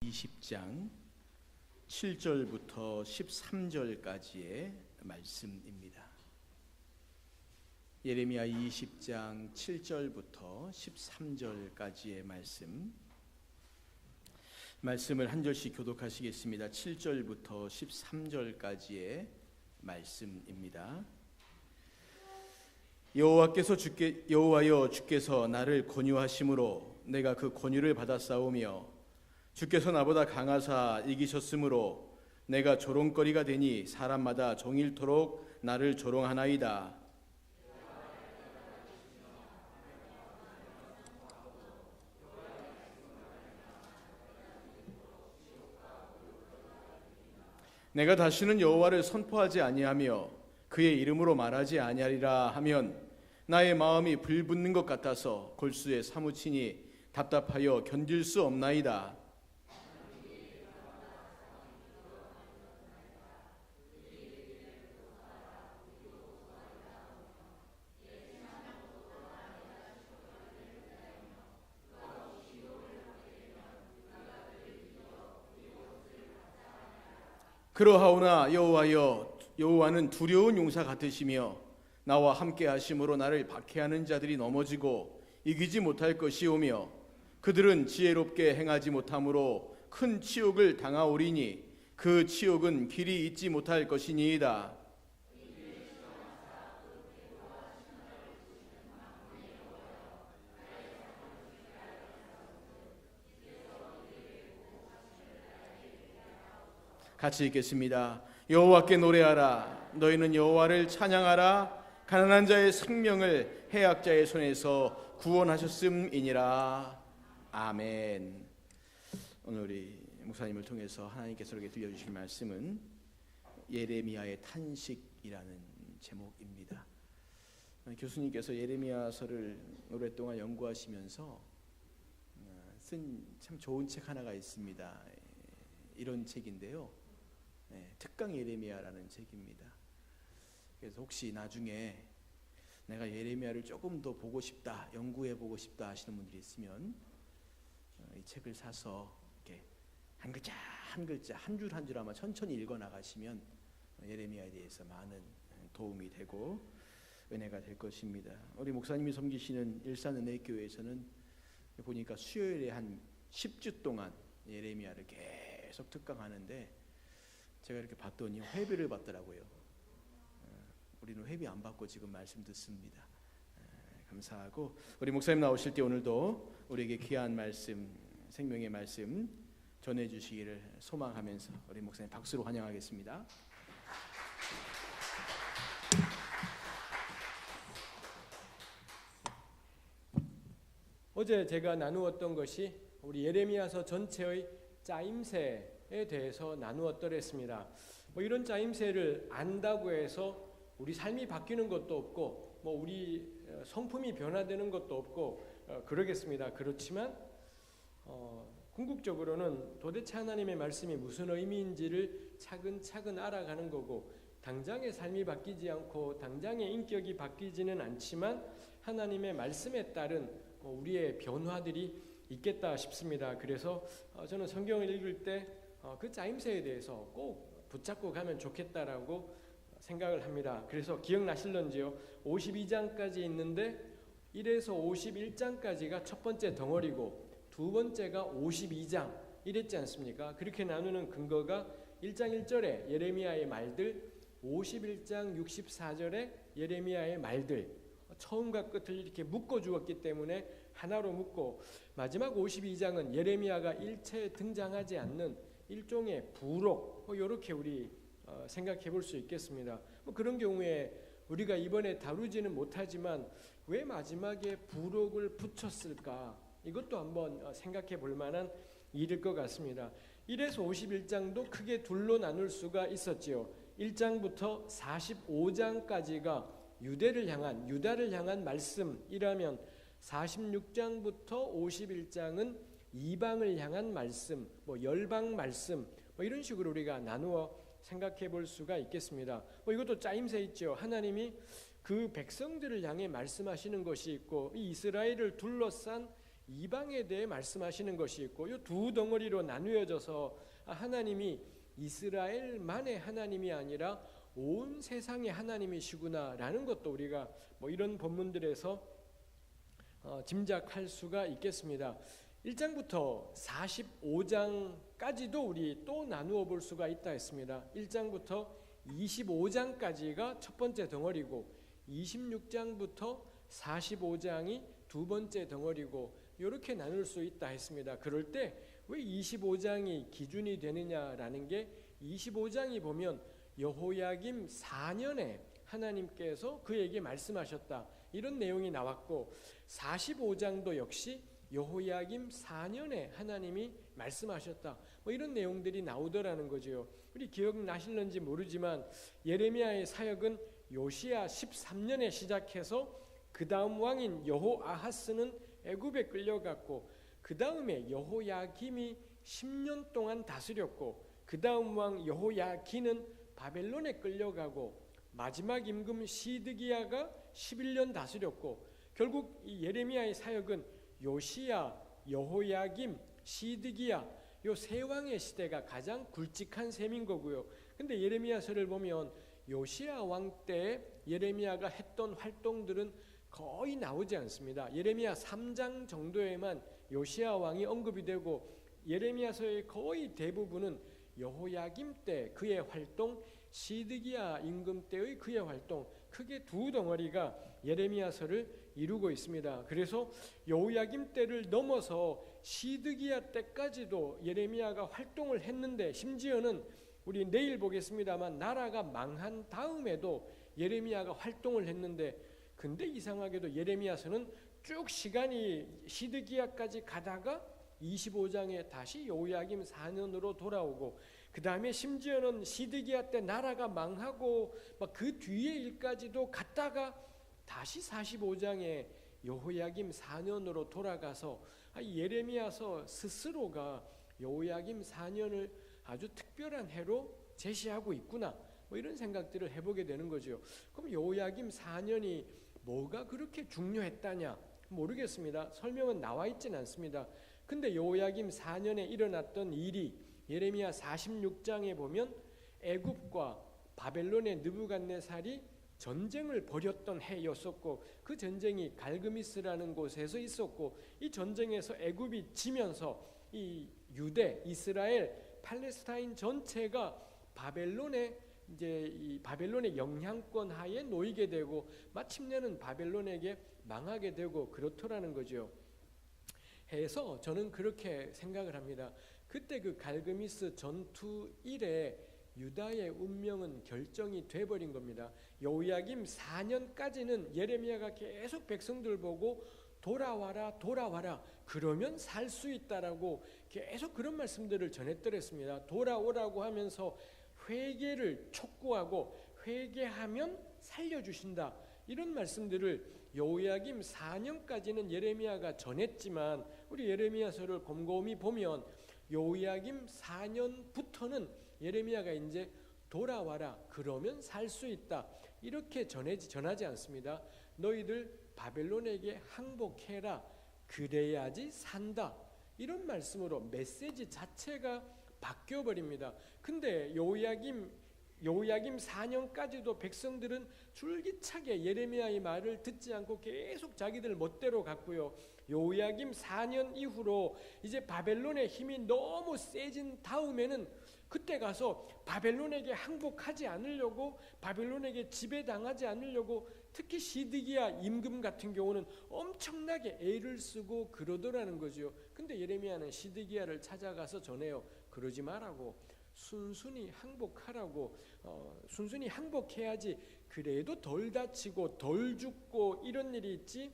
20장 7절부터 13절까지의 말씀입니다. 예레미야 20장 7절부터 13절까지의 말씀을 한 절씩 교독하시겠습니다. 7절부터 13절까지의 말씀입니다. 여호와여 주께서 나를 권유하심으로 내가 그 권유를 받았사오며 주께서 나보다 강하사 이기셨으므로 내가 조롱거리가 되니 사람마다 종일토록 나를 조롱하나이다. 내가 다시는 여호와를 선포하지 아니하며 그의 이름으로 말하지 아니하리라 하면 나의 마음이 불붙는 것 같아서 골수에 사무치니 답답하여 견딜 수 없나이다. 그러하오나 여호와는 두려운 용사 같으시며 나와 함께 하심으로 나를 박해하는 자들이 넘어지고 이기지 못할 것이오며 그들은 지혜롭게 행하지 못함으로 큰 치욕을 당하오리니 그 치욕은 길이 잊지 못할 것이니이다. 같이 읽겠습니다. 여호와께 노래하라. 너희는 여호와를 찬양하라. 가난한 자의 생명을 해악자의 손에서 구원하셨음이니라. 아멘. 오늘 우리 목사님을 통해서 하나님께서 우리에게 들려주실 말씀은 예레미야의 탄식이라는 제목입니다. 교수님께서 예레미야서를 오랫동안 연구하시면서 쓴 참 좋은 책 하나가 있습니다. 이런 책인데요. 특강 예레미야라는 책입니다. 그래서 혹시 나중에 내가 예레미야를 조금 더 보고 싶다, 연구해 보고 싶다 하시는 분들이 있으면 이 책을 사서 이렇게 한 글자 한 글자 한 줄 한 줄 아마 천천히 읽어 나가시면 예레미야에 대해서 많은 도움이 되고 은혜가 될 것입니다. 우리 목사님이 섬기시는 일산은혜교회에서는 보니까 수요일에 한 10주 동안 예레미야를 계속 특강하는데 제가 이렇게 봤더니 회비를 받더라고요. 우리는 회비 안 받고 지금 말씀 듣습니다. 감사하고 우리 목사님 나오실 때 오늘도 우리에게 귀한 말씀, 생명의 말씀 전해주시기를 소망하면서 우리 목사님 박수로 환영하겠습니다. 어제 제가 나누었던 것이 우리 예레미야서 전체의 짜임새에 대해서 나누었더랬습니다. 이런 짜임새를 안다고 해서 우리 삶이 바뀌는 것도 없고 우리 성품이 변화되는 것도 없고 그러겠습니다. 그렇지만 궁극적으로는 도대체 하나님의 말씀이 무슨 의미인지를 차근차근 알아가는 거고 당장의 삶이 바뀌지 않고 당장의 인격이 바뀌지는 않지만 하나님의 말씀에 따른 우리의 변화들이 있겠다 싶습니다. 그래서 저는 성경을 읽을 때 그 짜임새에 대해서 꼭 붙잡고 가면 좋겠다라고 생각을 합니다. 그래서 기억나실런지요? 52장까지 있는데 1에서 51장까지가 첫 번째 덩어리고 두 번째가 52장 이랬지 않습니까? 그렇게 나누는 근거가 1장 1절에 예레미야의 말들, 51장 64절에 예레미야의 말들, 처음과 끝을 이렇게 묶어 주었기 때문에 하나로 묶고 마지막 52장은 예레미야가 일체에 등장하지 않는 일종의 부록 이렇게 우리 생각해 볼 수 있겠습니다. 그런 경우에 우리가 이번에 다루지는 못하지만 왜 마지막에 부록을 붙였을까? 이것도 한번 생각해 볼 만한 일일 것 같습니다. 1에서 51장도 크게 둘로 나눌 수가 있었지요. 1장부터 45장까지가 유다를 향한 말씀이라면 46장부터 51장은 이방을 향한 말씀, 열방 말씀 이런 식으로 우리가 나누어 생각해 볼 수가 있겠습니다. 이것도 짜임새 있죠. 하나님이 그 백성들을 향해 말씀하시는 것이 있고 이 이스라엘을 둘러싼 이방에 대해 말씀하시는 것이 있고, 이 두 덩어리로 나누어져서 하나님이 이스라엘만의 하나님이 아니라 온 세상의 하나님이시구나라는 것도 우리가 이런 본문들에서 짐작할 수가 있겠습니다. 1장부터 45장까지도 우리 또 나누어 볼 수가 있다 했습니다. 1장부터 25장까지가 첫 번째 덩어리고 26장부터 45장이 두 번째 덩어리고 이렇게 나눌 수 있다 했습니다. 그럴 때 왜 25장이 기준이 되느냐라는 게 25장이 보면 여호야김 4년에 하나님께서 그에게 말씀하셨다 이런 내용이 나왔고 45장도 역시 여호야김 4년에 하나님이 말씀하셨다 이런 내용들이 나오더라는 거죠. 우리 기억나실는지 모르지만 예레미야의 사역은 요시야 13년에 시작해서 그 다음 왕인 여호아하스는 애굽에 끌려갔고 그 다음에 여호야김이 10년 동안 다스렸고 그 다음 왕 여호야기는 바벨론에 끌려가고 마지막 임금 시드기야가 11년 다스렸고 결국 이 예레미야의 사역은 요시야, 여호야김, 시드기야 요 세 왕의 시대가 가장 굵직한 셈인 거고요. 근데 예레미야서를 보면 요시야 왕 때 예레미야가 했던 활동들은 거의 나오지 않습니다. 예레미야 3장 정도에만 요시야 왕이 언급이 되고 예레미야서의 거의 대부분은 여호야김 때 그의 활동, 시드기야 임금 때의 그의 활동 크게 두 덩어리가 예레미야서를 이루고 있습니다. 그래서 여호야김 때를 넘어서 시드기야 때까지도 예레미야가 활동을 했는데 심지어는 우리 내일 보겠습니다만 나라가 망한 다음에도 예레미야가 활동을 했는데 근데 이상하게도 예레미야서는 쭉 시간이 시드기야까지 가다가 25장에 다시 여호야김 4년으로 돌아오고 그 다음에 심지어는 시드기야 때 나라가 망하고 그 뒤의 일까지도 갔다가 다시 45장에 여호야김 4년으로 돌아가서 예레미야서 스스로가 여호야김 4년을 아주 특별한 해로 제시하고 있구나 이런 생각들을 해보게 되는 거죠. 그럼 여호야김 4년이 뭐가 그렇게 중요했다냐 모르겠습니다. 설명은 나와 있지는 않습니다. 근데 여호야김 4년에 일어났던 일이 예레미야 46장에 보면 애굽과 바벨론의 느부갓네살이 전쟁을 벌였던 해였었고 그 전쟁이 갈그미스라는 곳에서 있었고 이 전쟁에서 애굽이 지면서 이 유대, 이스라엘, 팔레스타인 전체가 바벨론의 영향권 하에 놓이게 되고 마침내는 바벨론에게 망하게 되고 그렇더라는 거죠. 해서 저는 그렇게 생각을 합니다. 그때 그 갈그미스 전투 이래 유다의 운명은 결정이 돼버린 겁니다. 여호야김 4년까지는 예레미야가 계속 백성들 보고 돌아와라 돌아와라 그러면 살 수 있다라고 계속 그런 말씀들을 전했더랬습니다. 돌아오라고 하면서 회개를 촉구하고 회개하면 살려주신다 이런 말씀들을 여호야김 4년까지는 예레미야가 전했지만 우리 예레미야서를 곰곰이 보면 여호야김 4년부터는 예레미야가 이제 돌아와라 그러면 살 수 있다 이렇게 전하지 않습니다. 너희들 바벨론에게 항복해라 그래야지 산다 이런 말씀으로 메시지 자체가 바뀌어버립니다. 근데 여호야김 4년까지도 백성들은 줄기차게 예레미야의 말을 듣지 않고 계속 자기들 멋대로 갔고요. 여호야김 4년 이후로 이제 바벨론의 힘이 너무 세진 다음에는 그때 가서 바벨론에게 항복하지 않으려고 바벨론에게 지배당하지 않으려고 특히 시드기야 임금 같은 경우는 엄청나게 애를 쓰고 그러더라는 거죠. 근데 예레미야는 시드기야를 찾아가서 전해요. 그러지 말라고 순순히 항복하라고 순순히 항복해야지 그래도 덜 다치고 덜 죽고 이런 일이 있지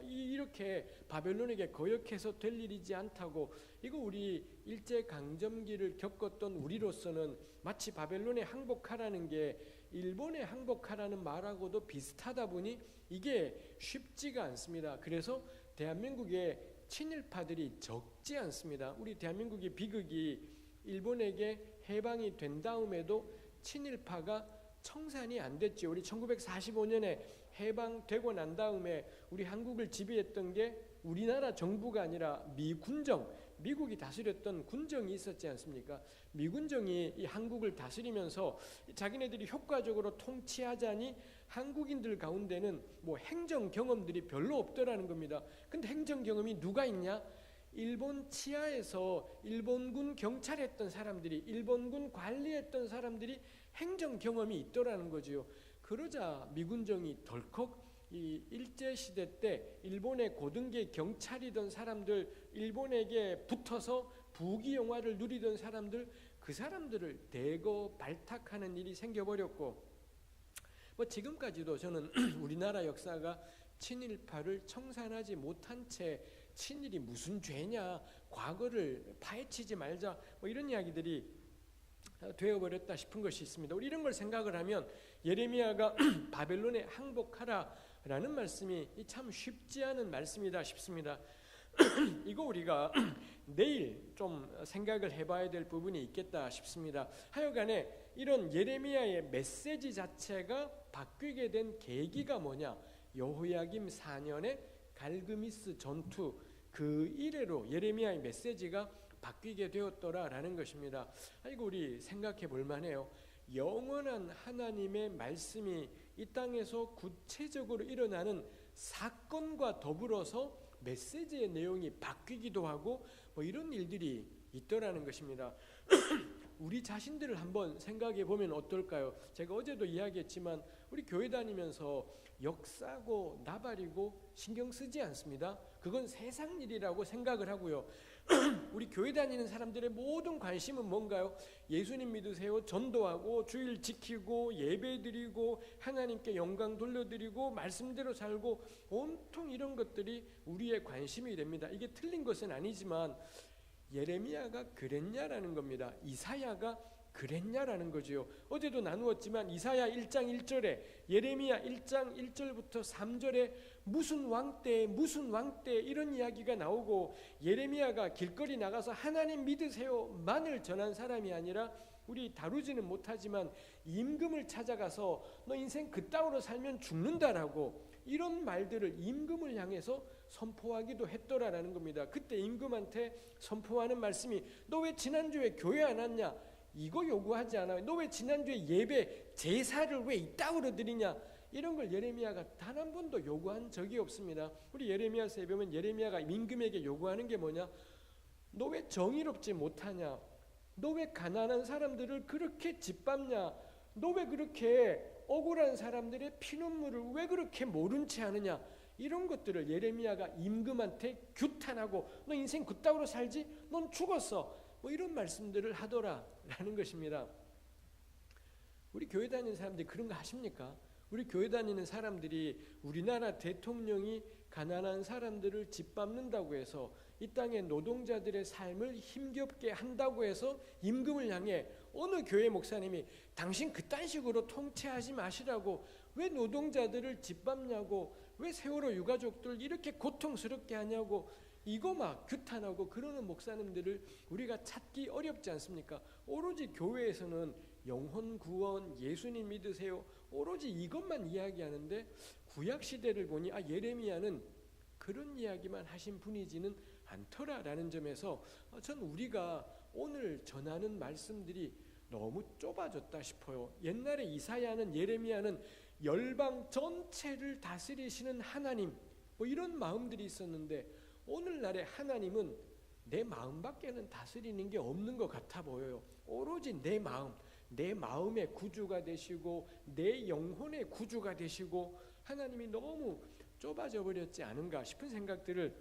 이렇게 바벨론에게 거역해서 될 일이지 않다고 이거 우리 일제강점기를 겪었던 우리로서는 마치 바벨론에 항복하라는 게 일본에 항복하라는 말하고도 비슷하다 보니 이게 쉽지가 않습니다. 그래서 대한민국에 친일파들이 적지 않습니다. 우리 대한민국의 비극이 일본에게 해방이 된 다음에도 친일파가 청산이 안 됐죠. 우리 1945년에 해방되고 난 다음에 우리 한국을 지배했던 게 우리나라 정부가 아니라 미군정, 미국이 다스렸던 군정이 있었지 않습니까? 미군정이 이 한국을 다스리면서 자기네들이 효과적으로 통치하자니 한국인들 가운데는 뭐 행정 경험들이 별로 없더라는 겁니다. 근데 행정 경험이 누가 있냐? 일본 치하에서 일본군 경찰했던 사람들이, 일본군 관리했던 사람들이 행정 경험이 있더라는 거지요. 그러자 미군정이 덜컥 이 일제시대 때 일본의 고등계 경찰이던 사람들, 일본에게 붙어서 부귀영화를 누리던 사람들, 그 사람들을 대거 발탁하는 일이 생겨버렸고, 뭐 지금까지도 저는 우리나라 역사가 친일파를 청산하지 못한 채 친일이 무슨 죄냐, 과거를 파헤치지 말자, 뭐 이런 이야기들이 되어버렸다 싶은 것이 있습니다. 우리 이런 걸 생각을 하면 예레미야가 바벨론에 항복하라라는 말씀이 참 쉽지 않은 말씀이다 싶습니다. 이거 우리가 내일 좀 생각을 해봐야 될 부분이 있겠다 싶습니다. 하여간에 이런 예레미야의 메시지 자체가 바뀌게 된 계기가 뭐냐? 여호야김 4년의 갈그미스 전투, 그 이래로 예레미야의 메시지가 바뀌게 되었더라라는 것입니다. 이거 우리 생각해 볼 만해요. 영원한 하나님의 말씀이 이 땅에서 구체적으로 일어나는 사건과 더불어서 메시지의 내용이 바뀌기도 하고 뭐 이런 일들이 있더라는 것입니다. 우리 자신들을 한번 생각해 보면 어떨까요? 제가 어제도 이야기했지만 우리 교회 다니면서 역사고 나발이고 신경 쓰지 않습니다. 그건 세상 일이라고 생각을 하고요. 우리 교회 다니는 사람들의 모든 관심은 뭔가요? 예수님 믿으세요, 전도하고 주일 지키고 예배드리고 하나님께 영광 돌려드리고 말씀대로 살고, 온통 이런 것들이 우리의 관심이 됩니다. 이게 틀린 것은 아니지만 예레미야가 그랬냐라는 겁니다. 이사야가 그랬냐라는 거지요. 어제도 나누었지만 이사야 1장 1절에, 예레미야 1장 1절부터 3절에 무슨 왕 때 무슨 왕 때 이런 이야기가 나오고, 예레미야가 길거리 나가서 하나님 믿으세요만을 전한 사람이 아니라, 우리 다루지는 못하지만 임금을 찾아가서 너 인생 그따위로 살면 죽는다라고 이런 말들을 임금을 향해서 선포하기도 했더라라는 겁니다. 그때 임금한테 선포하는 말씀이 너 왜 지난주에 교회 안 왔냐? 이거 요구하지 않아요. 너 왜 지난주에 예배 제사를 왜 이따위로 드리냐? 이런 걸 예레미야가 단 한 번도 요구한 적이 없습니다. 우리 예레미야서에 보면 예레미야가 임금에게 요구하는 게 뭐냐? 너 왜 정의롭지 못하냐? 너 왜 가난한 사람들을 그렇게 짓밟냐? 너 왜 그렇게 억울한 사람들의 피눈물을 왜 그렇게 모른 채 하느냐? 이런 것들을 예레미야가 임금한테 규탄하고 너 인생 그따위로 살지? 넌 죽었어. 뭐 이런 말씀들을 하더라라는 것입니다. 우리 교회 다니는 사람들이 그런 거 하십니까? 우리 교회 다니는 사람들이 우리나라 대통령이 가난한 사람들을 짓밟는다고 해서, 이 땅의 노동자들의 삶을 힘겹게 한다고 해서 임금을 향해 어느 교회 목사님이 당신 그딴 식으로 통치하지 마시라고, 왜 노동자들을 짓밟냐고, 왜 세월호 유가족들 이렇게 고통스럽게 하냐고 이거 막 규탄하고 그러는 목사님들을 우리가 찾기 어렵지 않습니까? 오로지 교회에서는 영혼 구원, 예수님 믿으세요, 오로지 이것만 이야기하는데, 구약 시대를 보니 예레미야는 그런 이야기만 하신 분이지는 않더라라는 점에서 전 우리가 오늘 전하는 말씀들이 너무 좁아졌다 싶어요. 옛날에 이사야는, 예레미야는 열방 전체를 다스리시는 하나님, 뭐 이런 마음들이 있었는데, 오늘날의 하나님은 내 마음밖에는 다스리는 게 없는 것 같아 보여요. 오로지 내 마음, 내 마음의 구주가 되시고 내 영혼의 구주가 되시고, 하나님이 너무 좁아져 버렸지 않은가 싶은 생각들을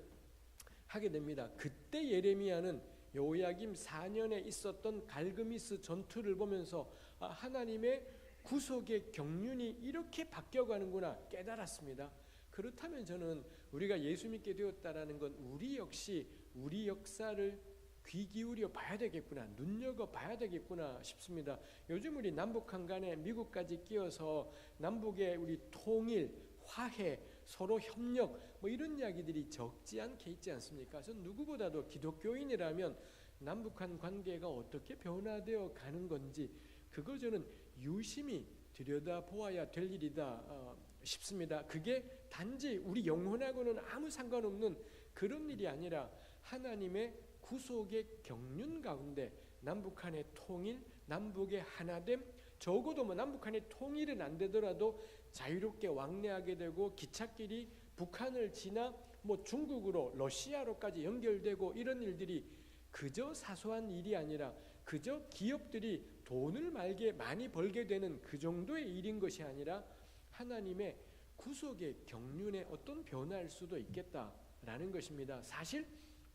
하게 됩니다. 그때 예레미야는 여호야김 4년에 있었던 갈그미스 전투를 보면서 하나님의 구속의 경륜이 이렇게 바뀌어가는구나 깨달았습니다. 그렇다면 저는 우리가 예수 믿게 되었다라는 건 우리 역시 우리 역사를 귀 기울여 봐야 되겠구나, 눈여겨 봐야 되겠구나 싶습니다. 요즘 우리 남북한 간에 미국까지 끼어서 남북의 우리 통일, 화해, 서로 협력 뭐 이런 이야기들이 적지 않게 있지 않습니까? 전 누구보다도 기독교인이라면 남북한 관계가 어떻게 변화되어 가는 건지 그걸 저는 유심히 들여다보아야 될 일이다 싶습니다. 그게 단지 우리 영혼하고는 아무 상관없는 그런 일이 아니라 하나님의 구속의 경륜 가운데 남북한의 통일, 남북의 하나됨, 적어도 뭐 남북한의 통일은 안 되더라도 자유롭게 왕래하게 되고 기찻길이 북한을 지나 뭐 중국으로 러시아로까지 연결되고 이런 일들이 그저 사소한 일이 아니라 그저 기업들이 돈을 많이 벌게 되는 그 정도의 일인 것이 아니라 하나님의 구속의 경륜에 어떤 변화일 수도 있겠다라는 것입니다. 사실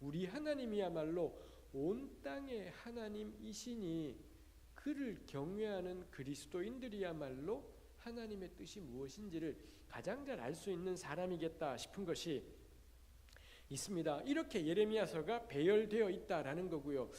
우리 하나님이야말로 온 땅의 하나님이시니 그를 경외하는 그리스도인들이야말로 하나님의 뜻이 무엇인지를 가장 잘 알 수 있는 사람이겠다 싶은 것이 있습니다. 이렇게 예레미야서가 배열되어 있다라는 거고요.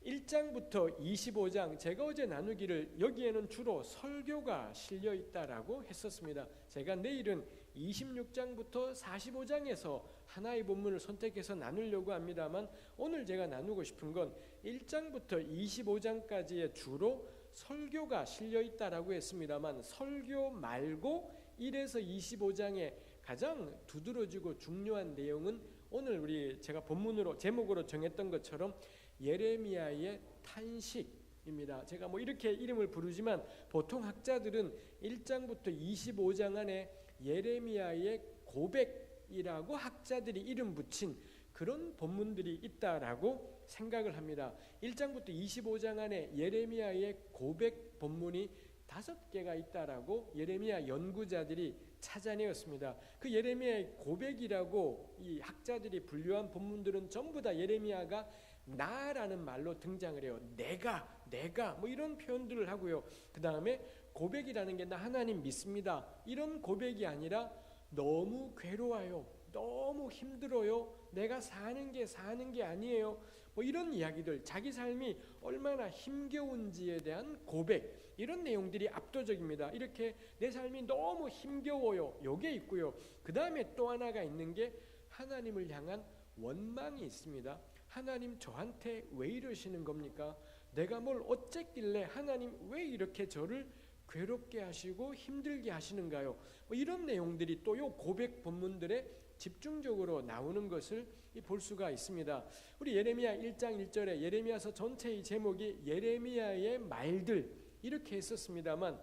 1장부터 25장 제가 어제 나누기를 여기에는 주로 설교가 실려 있다라고 했었습니다. 제가 내일은 26장부터 45장에서 하나의 본문을 선택해서 나누려고 합니다만 오늘 제가 나누고 싶은 건 1장부터 25장까지의 주로 설교가 실려 있다라고 했습니다만 설교 말고 1에서 25장의 가장 두드러지고 중요한 내용은 오늘 제가 본문으로 제목으로 정했던 것처럼 예레미야의 탄식입니다. 제가 뭐 이렇게 이름을 부르지만 보통 학자들은 1장부터 25장 안에 예레미야의 고백이라고 학자들이 이름 붙인 그런 본문들이 있다라고 생각을 합니다. 1장부터 25장 안에 예레미야의 고백 본문이 5개가 있다라고 예레미야 연구자들이 찾아내었습니다. 그 예레미야의 고백이라고 이 학자들이 분류한 본문들은 전부 다 예레미야가 나라는 말로 등장을 해요. 내가 뭐 이런 표현들을 하고요. 그 다음에 고백이라는 게 나 하나님 믿습니다. 이런 고백이 아니라 너무 괴로워요. 너무 힘들어요. 내가 사는 게 아니에요. 뭐 이런 이야기들, 자기 삶이 얼마나 힘겨운지에 대한 고백, 이런 내용들이 압도적입니다. 이렇게 내 삶이 너무 힘겨워요. 요게 있고요. 그 다음에 또 하나가 있는 게 하나님을 향한 원망이 있습니다. 하나님 저한테 왜 이러시는 겁니까? 내가 뭘 어쨌길래 하나님 왜 이렇게 저를 괴롭게 하시고 힘들게 하시는가요? 뭐 이런 내용들이 또 요 고백 본문들에 집중적으로 나오는 것을 볼 수가 있습니다. 우리 예레미야 1장 1절에 예레미야서 전체의 제목이 예레미야의 말들 이렇게 했었습니다만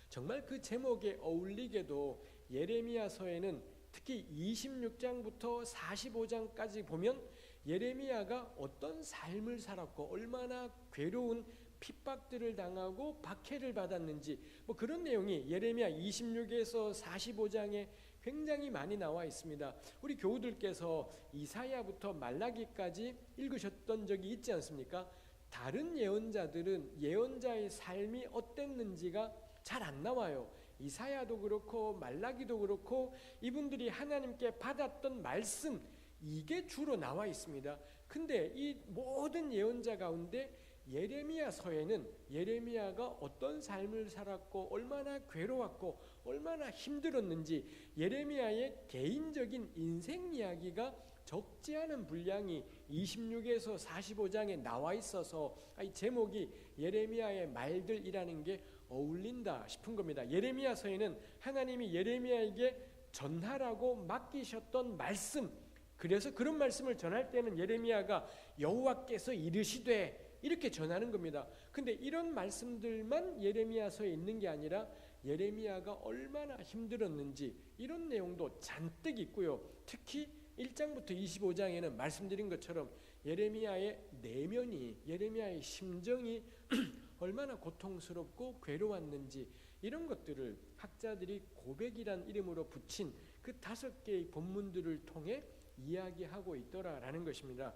정말 그 제목에 어울리게도 예레미야서에는 특히 26장부터 45장까지 보면 예레미야가 어떤 삶을 살았고 얼마나 괴로운 핍박들을 당하고 박해를 받았는지 뭐 그런 내용이 예레미야 26에서 45장에 굉장히 많이 나와 있습니다. 우리 교우들께서 이사야부터 말라기까지 읽으셨던 적이 있지 않습니까? 다른 예언자들은 예언자의 삶이 어땠는지가 잘 안 나와요. 이사야도 그렇고 말라기도 그렇고 이분들이 하나님께 받았던 말씀 이게 주로 나와 있습니다. 근데 이 모든 예언자 가운데 예레미야서에는 예레미야가 어떤 삶을 살았고 얼마나 괴로웠고 얼마나 힘들었는지 예레미야의 개인적인 인생 이야기가 적지 않은 분량이 26에서 45장에 나와 있어서 이 제목이 예레미야의 말들이라는 게 어울린다 싶은 겁니다. 예레미야서에는 하나님이 예레미야에게 전하라고 맡기셨던 말씀, 그래서 그런 말씀을 전할 때는 예레미야가 여호와께서 이르시되 이렇게 전하는 겁니다. 근데 이런 말씀들만 예레미야서에 있는 게 아니라 예레미야가 얼마나 힘들었는지 이런 내용도 잔뜩 있고요. 특히 1장부터 25장에는 말씀드린 것처럼 예레미야의 내면이 예레미야의 심정이 얼마나 고통스럽고 괴로웠는지 이런 것들을 학자들이 고백이란 이름으로 붙인 그 5개의 본문들을 통해 이야기하고 있더라라는 것입니다.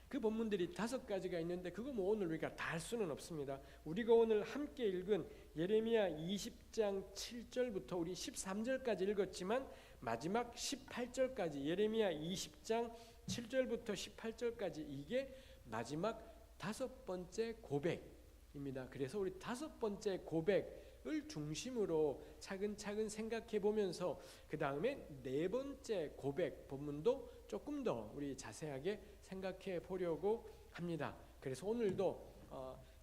그 본문들이 5가지가 있는데 그거 뭐 오늘 우리가 다 할 수는 없습니다. 우리가 오늘 함께 읽은 예레미야 20장 7절부터 우리 13절까지 읽었지만 마지막 18절까지 예레미야 20장 7절부터 18절까지 이게 마지막 5번째 고백입니다. 그래서 우리 5번째 고백을 중심으로 차근차근 생각해 보면서 그 다음에 4번째 고백 본문도 조금 더 우리 자세하게 생각해 보려고 합니다. 그래서 오늘도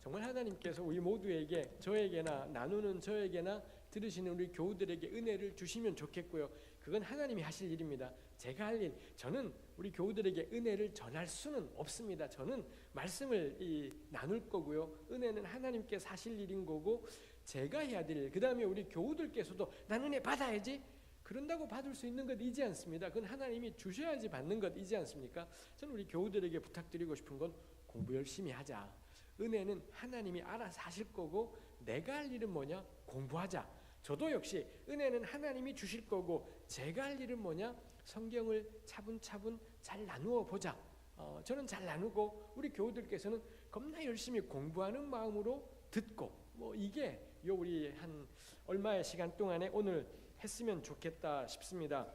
정말 하나님께서 우리 모두에게 저에게나 나누는 저에게나 들으시는 우리 교우들에게 은혜를 주시면 좋겠고요. 그 그건 하나님이 하실 일입니다. 제가 할 일, 저는 우리 교우들에게 은혜를 전할 수는 없습니다. 저는 말씀을 나눌 거고요. 은혜는 하나님께서 하실 일인 거고 제가 해야 될 일. 그 다음에 우리 교우들께서도 난 은혜 받아야지. 그런다고 받을 수 있는 것이지 않습니다. 그건 하나님이 주셔야지 받는 것이지 않습니까? 저는 우리 교우들에게 부탁드리고 싶은 건 공부 열심히 하자. 은혜는 하나님이 알아서 하실 거고 내가 할 일은 뭐냐? 공부하자. 저도 역시 은혜는 하나님이 주실 거고 제가 할 일은 뭐냐? 성경을 차분차분 잘 나누어 보자. 저는 잘 나누고 우리 교우들께서는 겁나 열심히 공부하는 마음으로 듣고 이게 우리 한 얼마의 시간 동안에 오늘 했으면 좋겠다 싶습니다.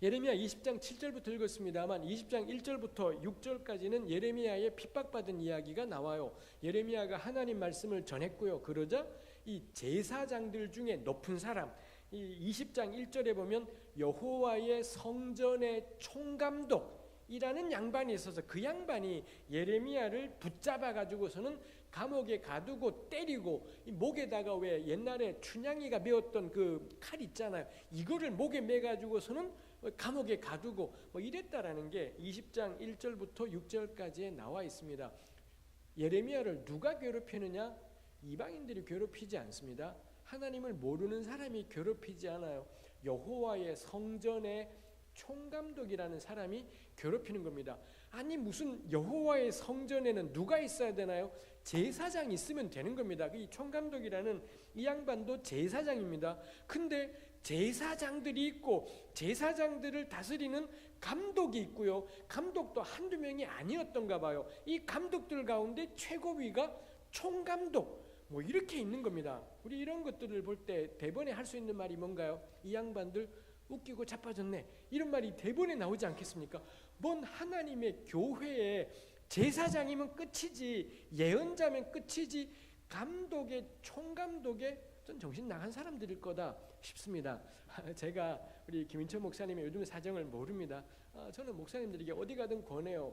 예레미야 20장 7절부터 읽었습니다만 20장 1절부터 6절까지는 예레미야의 핍박받은 이야기가 나와요. 예레미야가 하나님 말씀을 전했고요. 그러자 이 제사장들 중에 높은 사람, 이 20장 1절에 보면 여호와의 성전의 총감독이라는 양반이 있어서 그 양반이 예레미야를 붙잡아 가지고서는 감옥에 가두고 때리고 목에다가 왜 옛날에 춘향이가 메었던 그 칼 있잖아요. 이거를 목에 매 가지고서는 감옥에 가두고 이랬다라는 게 20장 1절부터 6절까지에 나와 있습니다. 예레미야를 누가 괴롭히느냐? 이방인들이 괴롭히지 않습니다. 하나님을 모르는 사람이 괴롭히지 않아요. 여호와의 성전의 총감독이라는 사람이 괴롭히는 겁니다. 아니 무슨 여호와의 성전에는 누가 있어야 되나요? 제사장이 있으면 되는 겁니다. 이 총감독이라는 이 양반도 제사장입니다. 근데 제사장들이 있고 제사장들을 다스리는 감독이 있고요. 감독도 한두 명이 아니었던가 봐요. 이 감독들 가운데 최고위가 총감독 이렇게 있는 겁니다. 우리 이런 것들을 볼 때 대번에 할 수 있는 말이 뭔가요? 이 양반들 웃기고 자빠졌네. 이런 말이 대번에 나오지 않겠습니까? 뭔 하나님의 교회에 제사장이면 끝이지, 예언자면 끝이지, 감독의 총감독의 전 정신 나간 사람들일 거다 싶습니다. 제가 우리 김인철 목사님의 요즘 사정을 모릅니다. 저는 목사님들에게 어디 가든 권해요.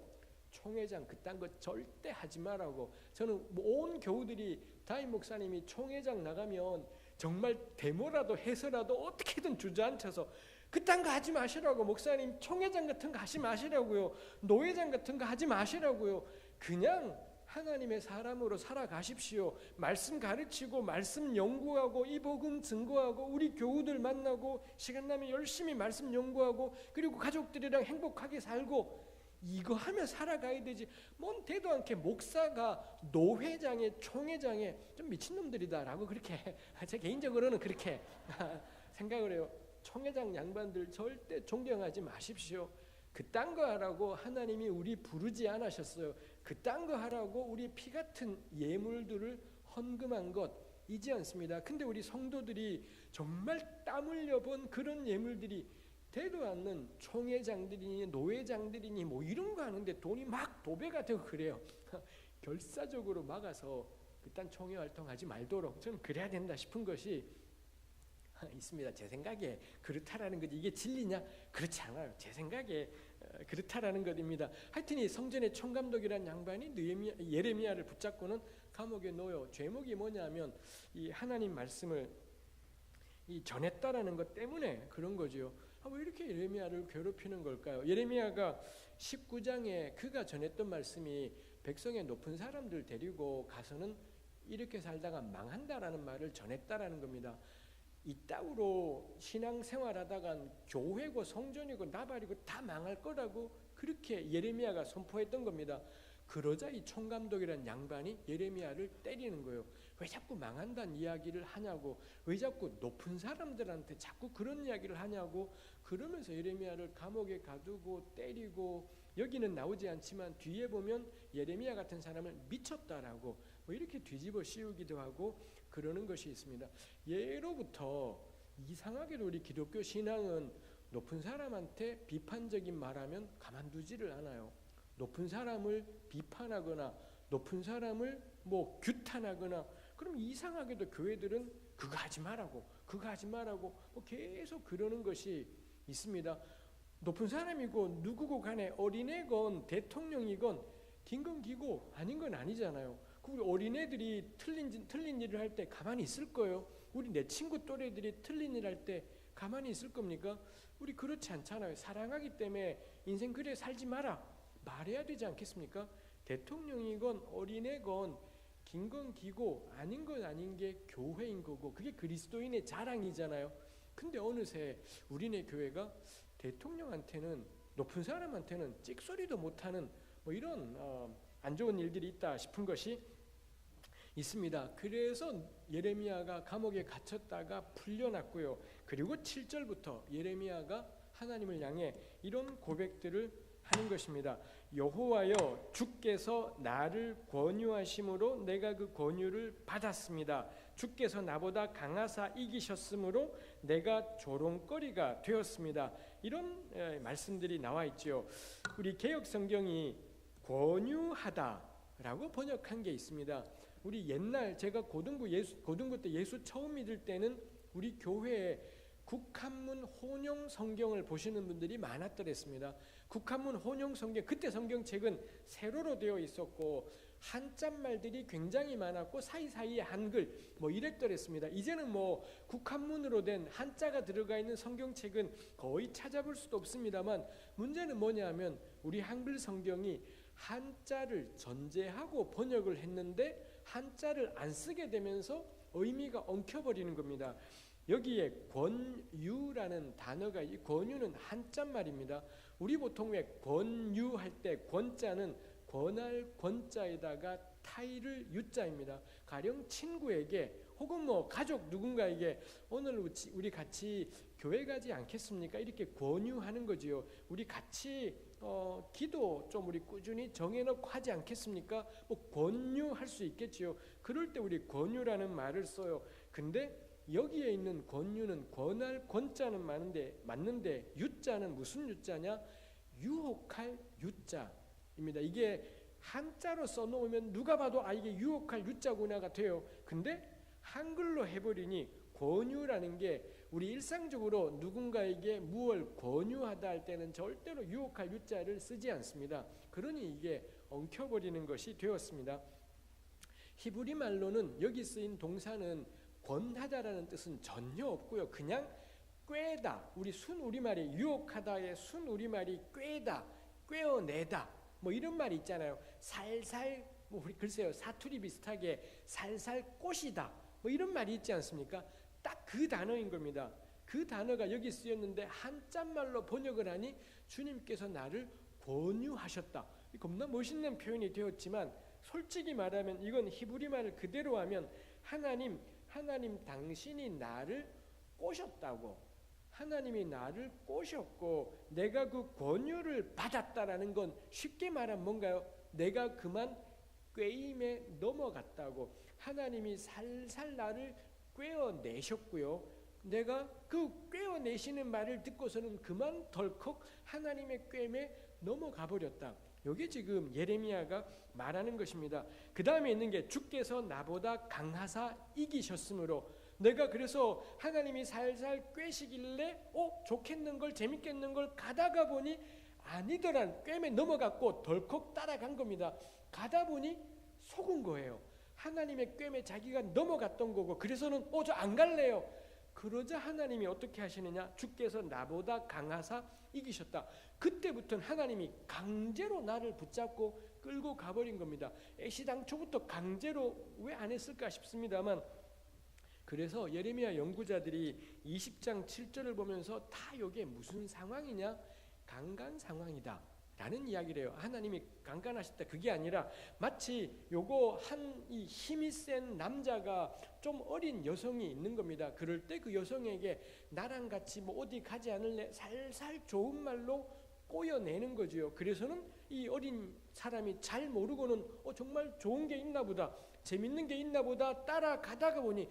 총회장 그딴 거 절대 하지 말라고. 저는 온 교우들이 다임 목사님이 총회장 나가면 정말 데모라도 해서라도 어떻게든 주저앉혀서 그딴 거 하지 마시라고. 목사님 총회장 같은 거 하지 마시라고요. 노회장 같은 거 하지 마시라고요. 그냥 하나님의 사람으로 살아가십시오. 말씀 가르치고 말씀 연구하고 이 복음 증거하고 우리 교우들 만나고 시간 나면 열심히 말씀 연구하고 그리고 가족들이랑 행복하게 살고 이거 하며 살아가야 되지. 뭔 대도 않게 목사가 노회장에 총회장에 좀 미친놈들이다라고 그렇게 제 개인적으로는 그렇게 생각을 해요. 총회장 양반들 절대 존경하지 마십시오. 그딴 거 하라고 하나님이 우리 부르지 않으셨어요. 그딴 거 하라고 우리 피 같은 예물들을 헌금한 것이지 않습니다. 근데 우리 성도들이 정말 땀 흘려 본 그런 예물들이 되도 않는 총회장들이니 노회장들이니 이런 거 하는데 돈이 막 도배가 되고 그래요. 결사적으로 막아서 그딴 총회 활동하지 말도록 저는 그래야 된다 싶은 것이 있습니다. 제 생각에 그렇다라는 거지. 이게 진리냐? 그렇지 않아요. 제 생각에 그렇다라는 것입니다. 하여튼 이 성전의 총감독이라는 양반이 예레미야를 붙잡고는 감옥에 넣어요. 죄목이 뭐냐면 이 하나님 말씀을 전했다라는 것 때문에 그런 거죠. 왜 이렇게 예레미야를 괴롭히는 걸까요? 예레미야가 19장에 그가 전했던 말씀이 백성의 높은 사람들 데리고 가서는 이렇게 살다가 망한다라는 말을 전했다라는 겁니다. 이따구로 신앙생활하다간 교회고 성전이고 나발이고 다 망할 거라고 그렇게 예레미야가 선포했던 겁니다. 그러자 이 총감독이라는 양반이 예레미야를 때리는 거예요. 왜 자꾸 망한다는 이야기를 하냐고, 왜 자꾸 높은 사람들한테 자꾸 그런 이야기를 하냐고. 그러면서 예레미야를 감옥에 가두고 때리고, 여기는 나오지 않지만 뒤에 보면 예레미야 같은 사람을 미쳤다라고 이렇게 뒤집어 씌우기도 하고 그러는 것이 있습니다. 예로부터 이상하게도 우리 기독교 신앙은 높은 사람한테 비판적인 말하면 가만두지를 않아요. 높은 사람을 비판하거나 높은 사람을 규탄하거나 그럼 이상하게도 교회들은 그거 하지 말라고 계속 그러는 것이 있습니다. 높은 사람이고 누구고 간에 어린애건 대통령이건 긴 건 기고 아닌 건 아니잖아요. 우리 어린애들이 틀린 일을 할 때 가만히 있을 거예요. 우리 내 친구 또래들이 틀린 일 할 때 가만히 있을 겁니까? 우리 그렇지 않잖아요. 사랑하기 때문에 인생 그래 살지 마라 말해야 되지 않겠습니까? 대통령이건 어린애건 긴 건 기고 아닌 건 아닌 게 교회인 거고 그게 그리스도인의 자랑이잖아요. 근데 어느새 우리네 교회가 대통령한테는 높은 사람한테는 찍소리도 못하는 뭐 이런 안 좋은 일들이 있다 싶은 것이 있습니다. 그래서 예레미야가 감옥에 갇혔다가 풀려났고요. 그리고 7절부터 예레미야가 하나님을 향해 이런 고백들을 하는 것입니다. 여호와여 주께서 나를 권유하심으로 내가 그 권유를 받았습니다. 주께서 나보다 강하사 이기셨으므로 내가 조롱거리가 되었습니다. 이런 말씀들이 나와 있죠. 우리 개역 성경이 권유하다라고 번역한 게 있습니다. 우리 옛날 제가 고등부 때 예수 처음 믿을 때는 우리 교회에 국한문 혼용 성경을 보시는 분들이 많았더랬습니다. 국한문 혼용 성경, 그때 성경책은 세로로 되어 있었고 한자말들이 굉장히 많았고 사이사이에 한글 뭐 이랬더랬습니다. 이제는 뭐 국한문으로 된 한자가 들어가 있는 성경책은 거의 찾아볼 수도 없습니다만 문제는 뭐냐면 우리 한글 성경이 한자를 전제하고 번역을 했는데 한자를 안 쓰게 되면서 의미가 엉켜버리는 겁니다. 여기에 권유라는 단어가, 이 권유는 한자 말입니다. 우리 보통 왜 권유할 때 권자는 권할 권자에다가 타이를 유자입니다. 가령 친구에게 혹은 뭐 가족 누군가에게 오늘 우리 같이 교회 가지 않겠습니까? 이렇게 권유하는 거지요. 우리 같이 기도 좀 우리 꾸준히 정해놓고 하지 않겠습니까? 뭐 권유할 수 있겠지요. 그럴 때 우리 권유라는 말을 써요. 근데 여기에 있는 권유는 권할 권자는 맞는데 유자는 무슨 유자냐? 유혹할 유자입니다. 이게 한자로 써놓으면 누가 봐도 이게 유혹할 유자구나가 돼요. 근데 한글로 해버리니 권유라는 게 우리 일상적으로 누군가에게 무엇을 권유하다 할 때는 절대로 유혹할 유자를 쓰지 않습니다. 그러니 이게 엉켜버리는 것이 되었습니다. 히브리 말로는 여기 쓰인 동사는 권하다라는 뜻은 전혀 없고요. 그냥 꾀다, 우리 순 우리말이 유혹하다의 순 우리말이 꾀다, 꾀어내다 뭐 이런 말이 있잖아요. 살살 뭐 우리 글쎄요 사투리 비슷하게 살살 꼬시다 뭐 이런 말이 있지 않습니까? 딱 그 단어인 겁니다. 그 단어가 여기 쓰였는데 한자말로 번역을 하니 주님께서 나를 권유하셨다. 겁나 멋있는 표현이 되었지만 솔직히 말하면 이건 히브리 말을 그대로 하면 하나님 당신이 나를 꼬셨다고, 하나님이 나를 꼬셨고 내가 그 권유를 받았다라는 건 쉽게 말하면 뭔가요? 내가 그만 꾀임에 넘어갔다고. 하나님이 살살 나를 꾀어내셨고요. 내가 그 꾀어내시는 말을 듣고서는 그만 덜컥 하나님의 꾀임에 넘어가 버렸다. 이게 지금 예레미야가 말하는 것입니다. 그 다음에 있는 게 주께서 나보다 강하사 이기셨으므로, 내가 그래서 하나님이 살살 꾀시길래 좋겠는 걸 재밌겠는 걸 가다가 보니 아니더란 꾀임에 넘어갔고 덜컥 따라간 겁니다. 가다 보니 속은 거예요. 하나님의 꾀임에 자기가 넘어갔던 거고, 그래서는 저 안 갈래요. 그러자 하나님이 어떻게 하시느냐? 주께서 나보다 강하사 이기셨다. 그때부터는 하나님이 강제로 나를 붙잡고 끌고 가버린 겁니다. 애시당초부터 강제로 왜 안 했을까 싶습니다만, 그래서 예레미야 연구자들이 20장 7절을 보면서 다 이게 무슨 상황이냐? 강간 상황이다 라는 이야기를 해요. 하나님이 강간하셨다 그게 아니라 마치 요거 이 힘이 센 남자가 좀 어린 여성이 있는 겁니다. 그럴 때 그 여성에게 나랑 같이 뭐 어디 가지 않을래? 살살 좋은 말로 꼬여내는 거죠. 그래서는 이 어린 사람이 잘 모르고는 정말 좋은 게 있나 보다, 재밌는 게 있나 보다 따라가다가 보니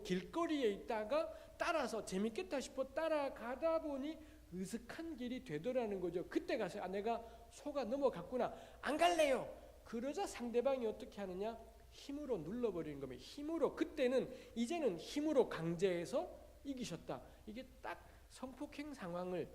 길거리에 있다가 따라서 재밌겠다 싶어 따라가다 보니 으슥한 길이 되더라는 거죠. 그때 가서 내가 속아 넘어갔구나, 안 갈래요. 그러자 상대방이 어떻게 하느냐? 힘으로 눌러버리는 겁니다. 힘으로. 그때는 이제는 힘으로 강제해서 이기셨다. 이게 딱 성폭행 상황을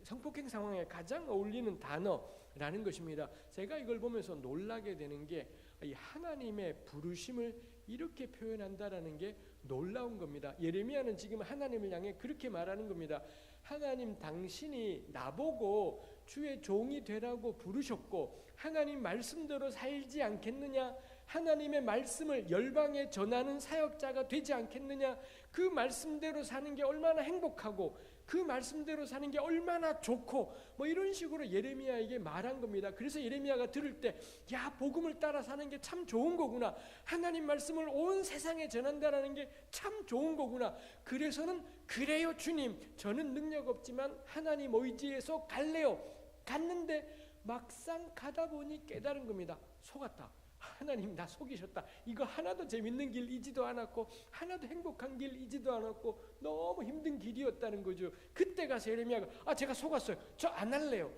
성폭행 상황에 가장 어울리는 단어라는 것입니다. 제가 이걸 보면서 놀라게 되는 게 이 하나님의 부르심을 이렇게 표현한다라는 게 놀라운 겁니다. 예레미야는 지금 하나님을 향해 그렇게 말하는 겁니다. 하나님, 당신이 나보고 주의 종이 되라고 부르셨고 하나님 말씀대로 살지 않겠느냐? 하나님의 말씀을 열방에 전하는 사역자가 되지 않겠느냐? 그 말씀대로 사는 게 얼마나 행복하고 그 말씀대로 사는 게 얼마나 좋고 뭐 이런 식으로 예레미야에게 말한 겁니다. 그래서 예레미야가 들을 때 야, 복음을 따라 사는 게 참 좋은 거구나. 하나님 말씀을 온 세상에 전한다라는 게 참 좋은 거구나. 그래서는 그래요 주님, 저는 능력 없지만 하나님 의지에서 갈래요. 갔는데 막상 가다 보니 깨달은 겁니다. 속았다. 하나님 나 속이셨다. 이거 하나도 재밌는 길이지도 않았고 하나도 행복한 길이지도 않았고 너무 힘든 길이었다는 거죠. 그때 가서 예레미야가 제가 속았어요. 저 안 할래요.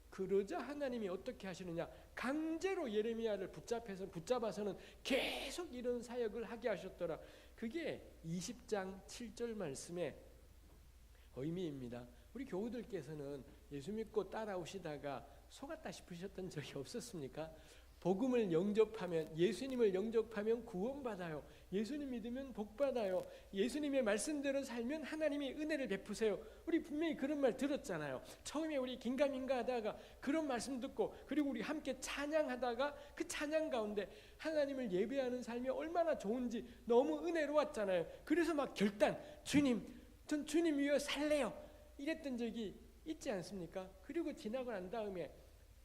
그러자 하나님이 어떻게 하시느냐? 강제로 예레미야를 붙잡아서는 계속 이런 사역을 하게 하셨더라. 그게 20장 7절 말씀의 의미입니다. 우리 교우들께서는 예수 믿고 따라오시다가 속았다 싶으셨던 적이 없었습니까? 복음을 영접하면, 예수님을 영접하면 구원받아요. 예수님 믿으면 복받아요. 예수님의 말씀대로 살면 하나님이 은혜를 베푸세요. 우리 분명히 그런 말 들었잖아요. 처음에 우리 긴가민가 하다가 그런 말씀 듣고, 그리고 우리 함께 찬양하다가 그 찬양 가운데 하나님을 예배하는 삶이 얼마나 좋은지 너무 은혜로웠잖아요. 그래서 막 결단, 주님, 전 주님 위해 살래요. 이랬던 적이 있지 않습니까? 그리고 지나고 난 다음에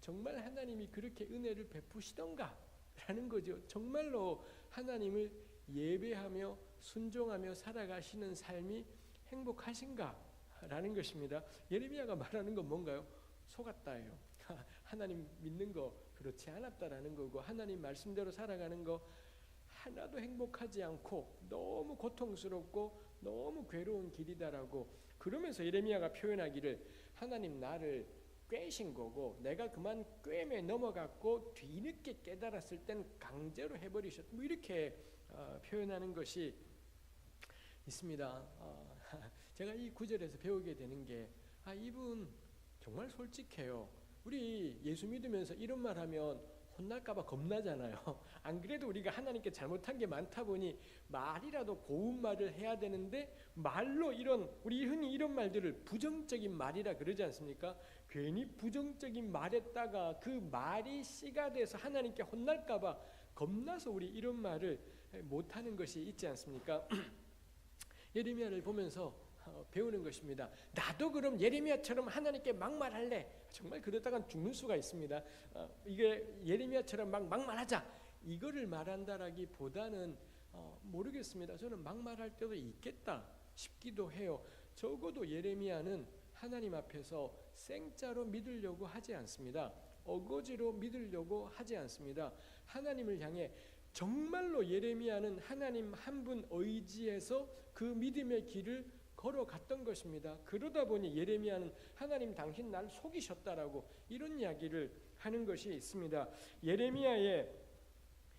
정말 하나님이 그렇게 은혜를 베푸시던가 라는 거죠. 정말로 하나님을 예배하며 순종하며 살아가시는 삶이 행복하신가 라는 것입니다. 예레미야가 말하는 건 뭔가요? 속았다예요. 하나님 믿는 거 그렇지 않았다라는 거고, 하나님 말씀대로 살아가는 거 하나도 행복하지 않고 너무 고통스럽고 너무 괴로운 길이다라고, 그러면서 예레미야가 표현하기를 하나님 나를 꿰신 거고 내가 그만 꿰매 넘어갔고 뒤늦게 깨달았을 땐 강제로 해버리셨, 뭐 이렇게 표현하는 것이 있습니다. 제가 이 구절에서 배우게 되는 게 이분 정말 솔직해요. 우리 예수 믿으면서 이런 말 하면 혼날까봐 겁나잖아요. 안 그래도 우리가 하나님께 잘못한 게 많다 보니 말이라도 고운 말을 해야 되는데 말로 이런, 우리 흔히 이런 말들을 부정적인 말이라 그러지 않습니까? 괜히 부정적인 말했다가 그 말이 씨가 돼서 하나님께 혼날까봐 겁나서 우리 이런 말을 못하는 것이 있지 않습니까? 예레미야를 보면서 배우는 것입니다. 나도 그럼 예레미야처럼 하나님께 막말할래. 정말 그러다간 죽는 수가 있습니다. 이게 예레미야처럼 막말하자 이거를 말한다라기보다는 모르겠습니다. 저는 막말할 때도 있겠다 싶기도 해요. 적어도 예레미야는 하나님 앞에서 생짜로 믿으려고 하지 않습니다. 어거지로 믿으려고 하지 않습니다. 하나님을 향해 정말로 예레미야는 하나님 한 분 의지해서 그 믿음의 길을 걸어갔던 것입니다. 그러다 보니 예레미야는 하나님 당신 날 속이셨다라고 이런 이야기를 하는 것이 있습니다. 예레미야의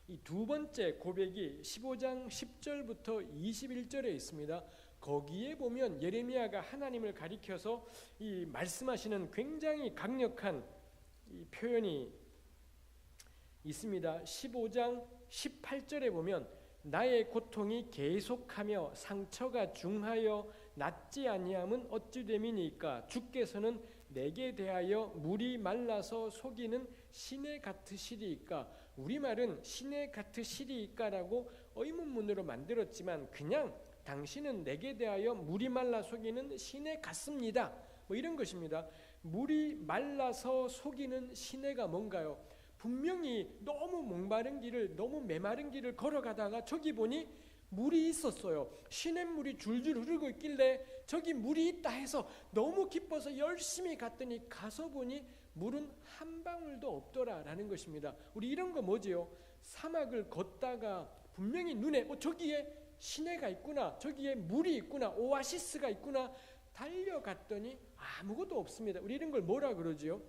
이 두 번째 고백이 15장 10절부터 21절에 있습니다. 거기에 보면 예레미야가 하나님을 가리켜서 이 말씀하시는 굉장히 강력한 이 표현이 있습니다. 15장 18절에 보면 나의 고통이 계속하며 상처가 중하여 낫지 아니함은 어찌 됨이니까 주께서는 내게 대하여 물이 말라서 속이는 시내 같으시리이까. 우리말은 시내 같으시리이까라고 의문문으로 만들었지만 그냥 당신은 내게 대하여 물이 말라 속이는 시내 같습니다. 뭐 이런 것입니다. 물이 말라서 속이는 시내가 뭔가요? 분명히 너무 목마른 길을, 너무 메마른 길을 걸어가다가 저기 보니 물이 있었어요. 시냇물이 줄줄 흐르고 있길래 저기 물이 있다 해서 너무 기뻐서 열심히 갔더니 가서 보니 물은 한 방울도 없더라라는 것입니다. 우리 이런 거 뭐지요? 사막을 걷다가 분명히 눈에 저기에 시내가 있구나, 저기에 물이 있구나, 오아시스가 있구나, 달려갔더니 아무것도 없습니다. 우리 이런 걸 뭐라 그러지요?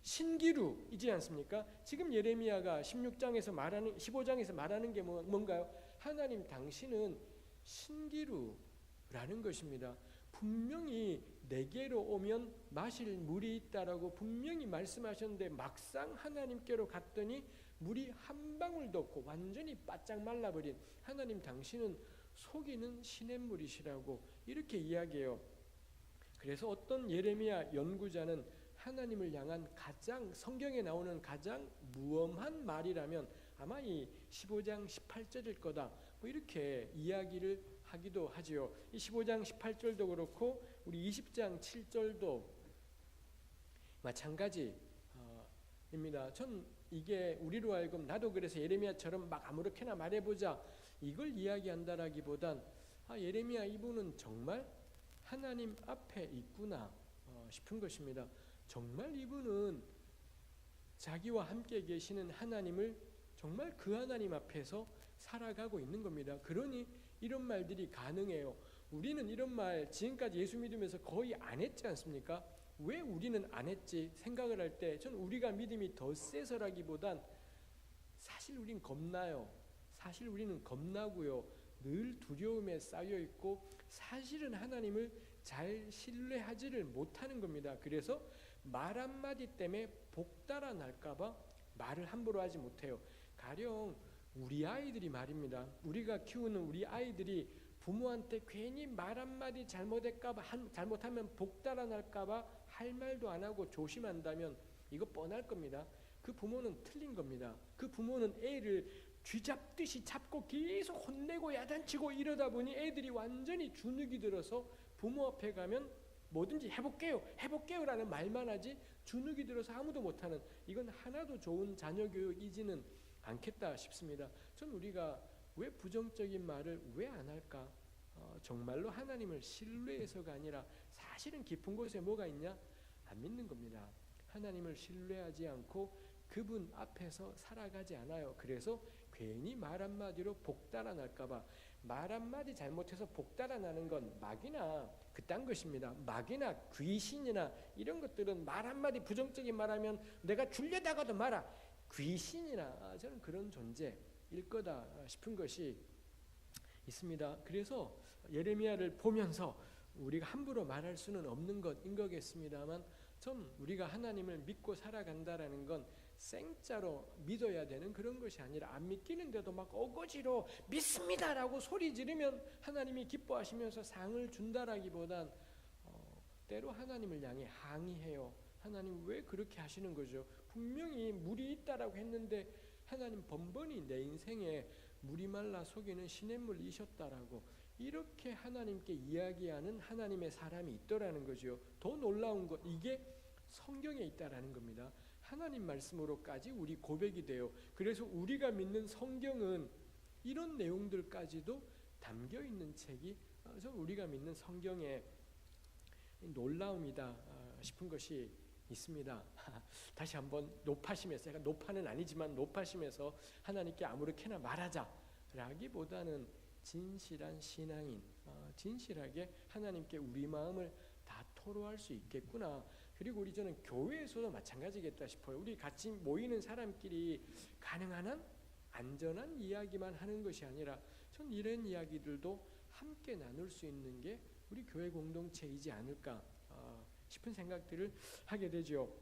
신기루이지 않습니까? 지금 예레미야가 16장에서 말하는, 15장에서 말하는 게 뭔가요? 하나님 당신은 신기루라는 것입니다. 분명히 내게로 오면 마실 물이 있다라고 분명히 말씀하셨는데 막상 하나님께로 갔더니 물이 한 방울도 없고 완전히 바짝 말라버린 하나님 당신은 속이는 시냇물이시라고 이렇게 이야기해요. 그래서 어떤 예레미야 연구자는 하나님을 향한 가장 성경에 나오는 가장 무엄한 말이라면 아마 이 15장 18절일 거다 뭐 이렇게 이야기를 하기도 하지요. 이 15장 18절도 그렇고 우리 20장 7절도 마찬가지입니다. 전 이게 우리로 하여금 나도 그래서 예레미야처럼 막 아무렇게나 말해보자 이걸 이야기한다라기보단 예레미야 이분은 정말 하나님 앞에 있구나 싶은 것입니다. 정말 이분은 자기와 함께 계시는 하나님을 정말 그 하나님 앞에서 살아가고 있는 겁니다. 그러니 이런 말들이 가능해요. 우리는 이런 말 지금까지 예수 믿으면서 거의 안 했지 않습니까? 왜 우리는 안 했지 생각을 할 때 전 우리가 믿음이 더 세서라기보단 사실 우린 겁나요. 사실 우리는 겁나고요. 늘 두려움에 쌓여 있고 사실은 하나님을 잘 신뢰하지를 못하는 겁니다. 그래서 말 한마디 때문에 복 달아날까 봐 말을 함부로 하지 못해요. 가령 우리 아이들이 말입니다. 우리가 키우는 우리 아이들이 부모한테 괜히 말 한마디 잘못하면 복 달아날까 봐 할 말도 안 하고 조심한다면 이거 뻔할 겁니다. 그 부모는 틀린 겁니다. 그 부모는 애를 쥐잡듯이 잡고 계속 혼내고 야단치고 이러다 보니 애들이 완전히 주눅이 들어서 부모 앞에 가면 뭐든지 해볼게요라는 말만 하지 주눅이 들어서 아무도 못하는 이건 하나도 좋은 자녀 교육이지는 않겠다 싶습니다. 전 우리가 왜 부정적인 말을 왜 안 할까? 정말로 하나님을 신뢰해서가 아니라 사실은 깊은 곳에 뭐가 있냐? 안 믿는 겁니다. 하나님을 신뢰하지 않고 그분 앞에서 살아가지 않아요. 그래서 괜히 말 한마디로 복 달아날까봐 말 한마디 잘못해서 복 달아나는 건 막이나 그딴 것입니다. 막이나 귀신이나 이런 것들은 말 한마디 부정적인 말하면 내가 줄려다가도 마라. 귀신이나 저는 그런 존재일 거다 싶은 것이 있습니다. 그래서 예레미야를 보면서 우리가 함부로 말할 수는 없는 것인 거겠습니다만 전 우리가 하나님을 믿고 살아간다라는 건 생짜로 믿어야 되는 그런 것이 아니라 안 믿기는데도 막 어거지로 믿습니다라고 소리 지르면 하나님이 기뻐하시면서 상을 준다라기보단 때로 하나님을 향해 항의해요. 하나님 왜 그렇게 하시는 거죠? 분명히 물이 있다라고 했는데 하나님 번번이 내 인생에 물이 말라 속이는 시냇물이셨다라고 이렇게 하나님께 이야기하는 하나님의 사람이 있더라는 거죠. 더 놀라운 것 이게 성경에 있다라는 겁니다. 하나님 말씀으로까지 우리 고백이 돼요. 그래서 우리가 믿는 성경은 이런 내용들까지도 담겨 있는 책이 우리가 믿는 성경의 놀라움이다 싶은 것이 있습니다. 다시 한번 높아심에서 약간 높아는 아니지만 높아심에서 하나님께 아무렇게나 말하자라기보다는 진실한 신앙인 진실하게 하나님께 우리 마음을 다 토로할 수 있겠구나. 그리고 우리 저는 교회에서도 마찬가지겠다 싶어요. 우리 같이 모이는 사람끼리 가능한 한 안전한 이야기만 하는 것이 아니라 전 이런 이야기들도 함께 나눌 수 있는 게 우리 교회 공동체이지 않을까 싶은 생각들을 하게 되죠.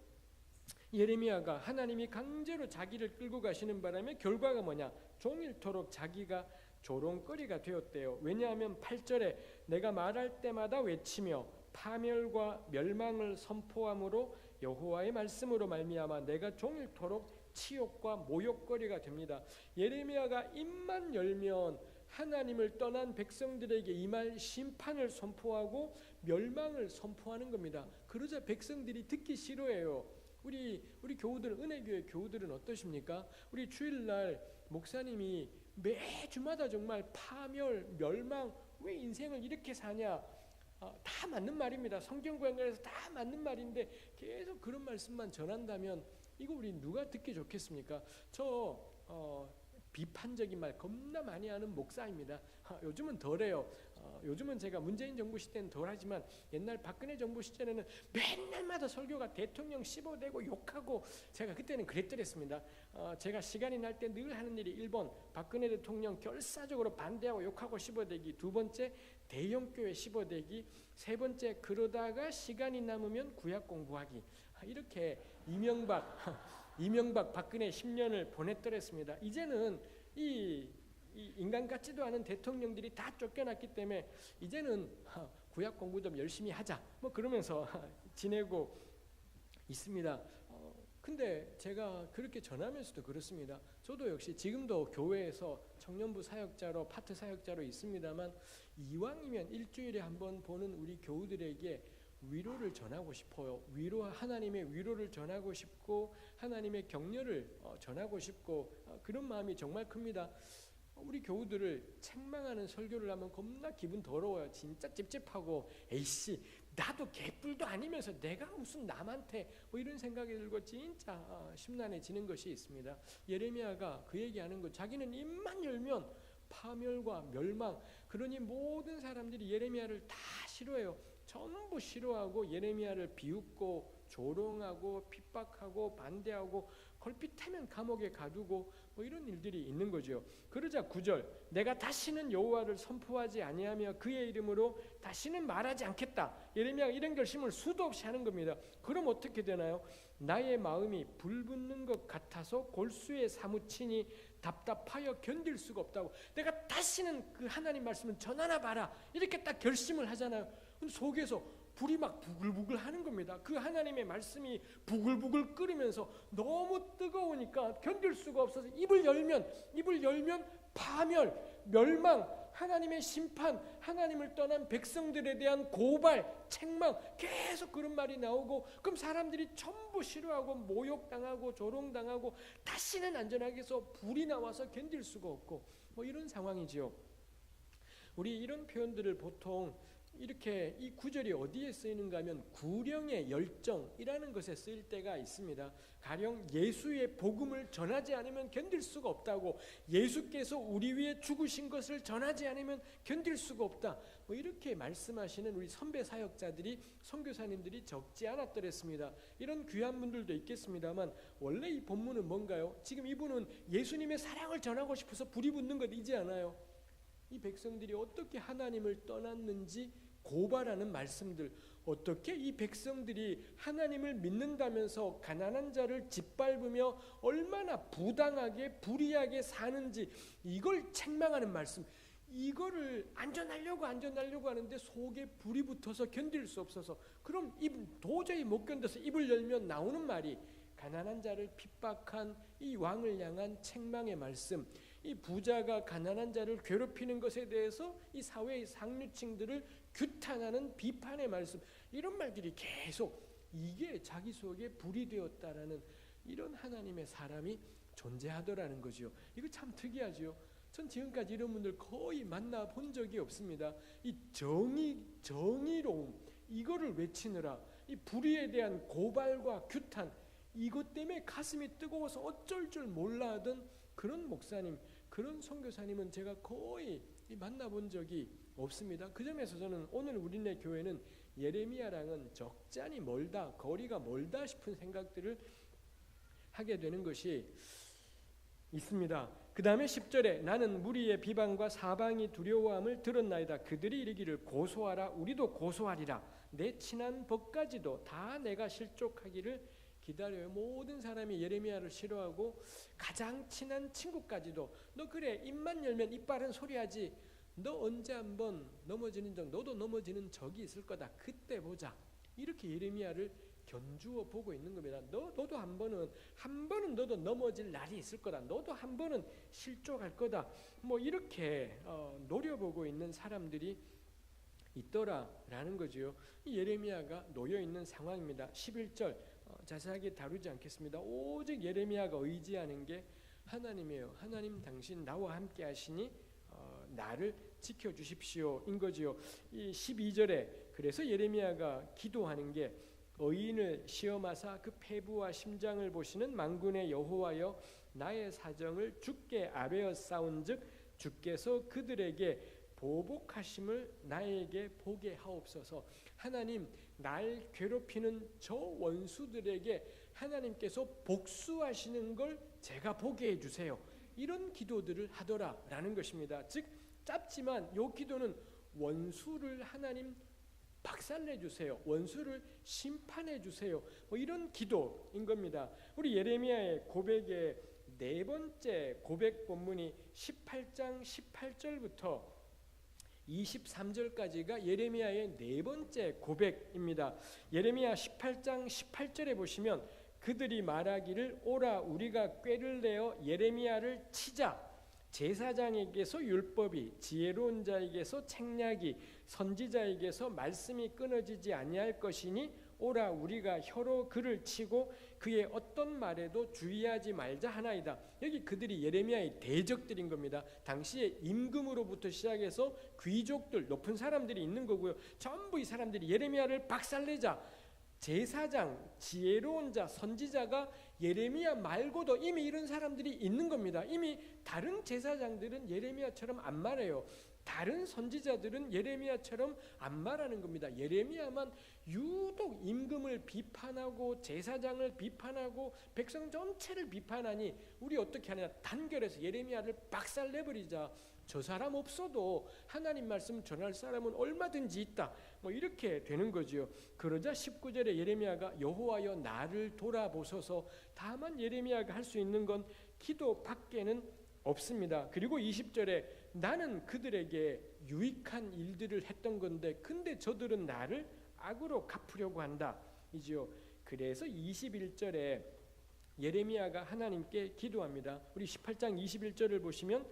예레미야가 하나님이 강제로 자기를 끌고 가시는 바람에 결과가 뭐냐? 종일토록 자기가 조롱거리가 되었대요. 왜냐하면 8절에 내가 말할 때마다 외치며 파멸과 멸망을 선포함으로 여호와의 말씀으로 말미암아 내가 종일토록 치욕과 모욕거리가 됩니다. 예레미야가 입만 열면 하나님을 떠난 백성들에게 임할 심판을 선포하고 멸망을 선포하는 겁니다. 그러자 백성들이 듣기 싫어해요. 우리 교우들 은혜교회 교우들은 어떠십니까? 우리 주일날 목사님이 매주마다 정말 파멸, 멸망, 왜 인생을 이렇게 사냐? 다 맞는 말입니다. 성경 구약에서 다 맞는 말인데 계속 그런 말씀만 전한다면 이거 우리 누가 듣기 좋겠습니까? 비판적인 말 겁나 많이 하는 목사입니다. 요즘은 덜해요. 요즘은 제가 문재인 정부 시대는 덜하지만 옛날 박근혜 정부 시절에는 맨날마다 설교가 대통령 씹어대고 욕하고 제가 그때는 그랬더랬습니다. 제가 시간이 날 때 늘 하는 일이 1번 박근혜 대통령 결사적으로 반대하고 욕하고 씹어대기, 2번째 대형교회 씹어대기, 3번째 그러다가 시간이 남으면 구약 공부하기. 이렇게 이명박 박근혜 10년을 보냈더랬습니다. 이제는 이 인간 같지도 않은 대통령들이 다 쫓겨났기 때문에 이제는 구약 공부 좀 열심히 하자 뭐 그러면서 지내고 있습니다. 근데 제가 그렇게 전하면서도 그렇습니다. 저도 역시 지금도 교회에서 청년부 사역자로 파트 사역자로 있습니다만 이왕이면 일주일에 한 번 보는 우리 교우들에게 위로를 전하고 싶어요. 하나님의 위로를 전하고 싶고 하나님의 격려를 전하고 싶고 그런 마음이 정말 큽니다. 우리 교우들을 책망하는 설교를 하면 겁나 기분 더러워요. 진짜 찝찝하고 에이씨 나도 개뿔도 아니면서 내가 무슨 남한테 뭐 이런 생각이 들고 진짜 심란해지는 것이 있습니다. 예레미야가 그 얘기하는 거 자기는 입만 열면 파멸과 멸망 그러니 모든 사람들이 예레미야를 다 싫어해요. 전부 싫어하고 예레미야를 비웃고 조롱하고 핍박하고 반대하고 걸핏하면 감옥에 가두고 뭐 이런 일들이 있는 거죠. 그러자 9절 내가 다시는 여호와를 선포하지 아니하며 그의 이름으로 다시는 말하지 않겠다. 예레미야가 이런 결심을 수도 없이 하는 겁니다. 그럼 어떻게 되나요? 나의 마음이 불붙는 것 같아서 골수에 사무치니 답답하여 견딜 수가 없다고. 내가 다시는 그 하나님 말씀을 전하나 봐라 이렇게 딱 결심을 하잖아요. 속에서 불이 막 부글부글 하는 겁니다. 그 하나님의 말씀이 부글부글 끓으면서 너무 뜨거우니까 견딜 수가 없어서 입을 열면 파멸, 멸망, 하나님의 심판, 하나님을 떠난 백성들에 대한 고발, 책망 계속 그런 말이 나오고 그럼 사람들이 전부 싫어하고 모욕당하고 조롱당하고 다시는 안전하게 해서 불이 나와서 견딜 수가 없고 뭐 이런 상황이지요. 우리 이런 표현들을 보통 이렇게 이 구절이 어디에 쓰이는가 하면 구령의 열정이라는 것에 쓰일 때가 있습니다. 가령 예수의 복음을 전하지 않으면 견딜 수가 없다고, 예수께서 우리 위해 죽으신 것을 전하지 않으면 견딜 수가 없다, 뭐 이렇게 말씀하시는 우리 선배 사역자들이, 선교사님들이 적지 않았더랬습니다. 이런 귀한 분들도 있겠습니다만 원래 이 본문은 뭔가요? 지금 이분은 예수님의 사랑을 전하고 싶어서 불이 붙는 것이지 않아요. 이 백성들이 어떻게 하나님을 떠났는지 고발하는 말씀들, 어떻게 이 백성들이 하나님을 믿는다면서 가난한 자를 짓밟으며 얼마나 부당하게 불의하게 사는지 이걸 책망하는 말씀, 이거를 안전하려고 하는데 속에 불이 붙어서 견딜 수 없어서 그럼 도저히 못 견뎌서 입을 열면 나오는 말이 가난한 자를 핍박한 이 왕을 향한 책망의 말씀, 이 부자가 가난한 자를 괴롭히는 것에 대해서 이 사회의 상류층들을 규탄하는 비판의 말씀, 이런 말들이 계속 이게 자기 속에 불이 되었다라는 이런 하나님의 사람이 존재하더라는 거죠. 이거 참 특이하죠. 전 지금까지 이런 분들 거의 만나본 적이 없습니다. 이 정의로움 이거를 외치느라 이 불의에 대한 고발과 규탄, 이것 때문에 가슴이 뜨거워서 어쩔 줄 몰라 하던 그런 목사님, 그런 선교사님은 제가 거의 만나본 적이 없습니다. 그 점에서 저는 오늘 우리네 교회는 예레미야랑은 적잖이 멀다, 거리가 멀다 싶은 생각들을 하게 되는 것이 있습니다. 그 다음에 10절에 나는 무리의 비방과 사방이 두려워함을 들었나이다. 그들이 이르기를 고소하라, 우리도 고소하리라. 내 친한 벗까지도 다 내가 실족하기를 기다려요. 모든 사람이 예레미야를 싫어하고 가장 친한 친구까지도 너 그래 입만 열면 이빨은 소리하지, 너 언제 한번 넘어지는 적, 너도 넘어지는 적이 있을 거다, 그때 보자, 이렇게 예레미야를 견주어 보고 있는 겁니다. 너도 한 번은 너도 넘어질 날이 있을 거다, 너도 한 번은 실족할 거다, 뭐 이렇게 노려보고 있는 사람들이 있더라라는 거죠. 이 예레미야가 놓여 있는 상황입니다. 11절 자세하게 다루지 않겠습니다. 오직 예레미야가 의지하는 게 하나님이에요. 하나님 당신 나와 함께 하시니 나를 지켜주십시오 인 거지요. 이 12절에 그래서 예레미야가 기도하는 게 의인을 시험하사 그 폐부와 심장을 보시는 만군의 여호와여, 나의 사정을 주께 아뢰어 싸운즉 주께서 그들에게 보복하심을 나에게 보게 하옵소서. 하나님, 날 괴롭히는 저 원수들에게 하나님께서 복수하시는 걸 제가 보게 해주세요. 이런 기도들을 하더라라는 것입니다. 즉 짧지만 이 기도는 원수를 하나님 박살내 주세요. 원수를 심판해 주세요. 뭐 이런 기도인 겁니다. 우리 예레미야의 고백의 네 번째 고백 본문이 18장 18절부터 23절까지가 예레미야의 네 번째 고백입니다. 예레미야 18장 18절에 보시면 그들이 말하기를 오라 우리가 꾀를 내어 예레미야를 치자. 제사장에게서 율법이, 지혜로운 자에게서 책략이, 선지자에게서 말씀이 끊어지지 아니할 것이니 오라 우리가 혀로 그를 치고 그의 어떤 말에도 주의하지 말자 하나이다. 여기 그들이 예레미야의 대적들인 겁니다. 당시에 임금으로부터 시작해서 귀족들, 높은 사람들이 있는 거고요. 전부 이 사람들이 예레미야를 박살내자. 제사장, 지혜로운 자, 선지자가 예레미야 말고도 이미 이런 사람들이 있는 겁니다. 이미 다른 제사장들은 예레미야처럼 안 말해요. 다른 선지자들은 예레미야처럼 안 말하는 겁니다. 예레미야만 유독 임금을 비판하고 제사장을 비판하고 백성 전체를 비판하니 우리 어떻게 하냐, 단결해서 예레미야를 박살내버리자. 저 사람 없어도 하나님 말씀 전할 사람은 얼마든지 있다. 뭐 이렇게 되는 거죠. 그러자 19절에 예레미야가 여호와여 나를 돌아보소서. 다만 예레미야가 할 수 있는 건 기도밖에는 없습니다. 그리고 20절에 나는 그들에게 유익한 일들을 했던 건데 근데 저들은 나를 악으로 갚으려고 한다 이지요. 그래서 21절에 예레미야가 하나님께 기도합니다. 우리 18장 21절을 보시면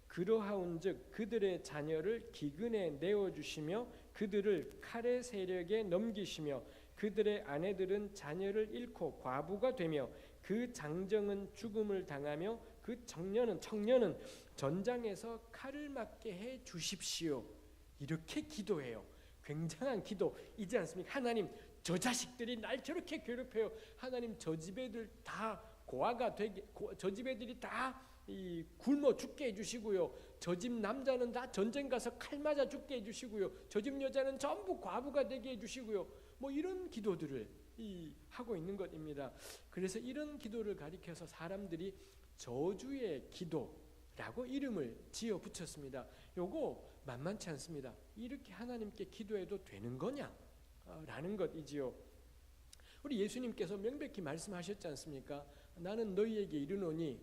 그러하온즉 그들의 자녀를 기근에 내어주시며 그들을 칼의 세력에 넘기시며 그들의 아내들은 자녀를 잃고 과부가 되며 그 장정은 죽음을 당하며 그 청년은 전장에서 칼을 맞게 해 주십시오. 이렇게 기도해요. 굉장한 기도이지 않습니까? 하나님, 저 자식들이 날 저렇게 괴롭혀요. 하나님, 저 집 애들 다 고아가 되게, 저 집 애들이 다 굶어 죽게 해주시고요. 저 집 남자는 다 전쟁 가서 칼 맞아 죽게 해주시고요. 저 집 여자는 전부 과부가 되게 해주시고요. 뭐 이런 기도들을 하고 있는 것입니다. 그래서 이런 기도를 가리켜서 사람들이 저주의 기도라고 이름을 지어 붙였습니다. 요거 만만치 않습니다. 이렇게 하나님께 기도해도 되는 거냐? 라는 것이지요. 우리 예수님께서 명백히 말씀하셨지 않습니까? 나는 너희에게 이르노니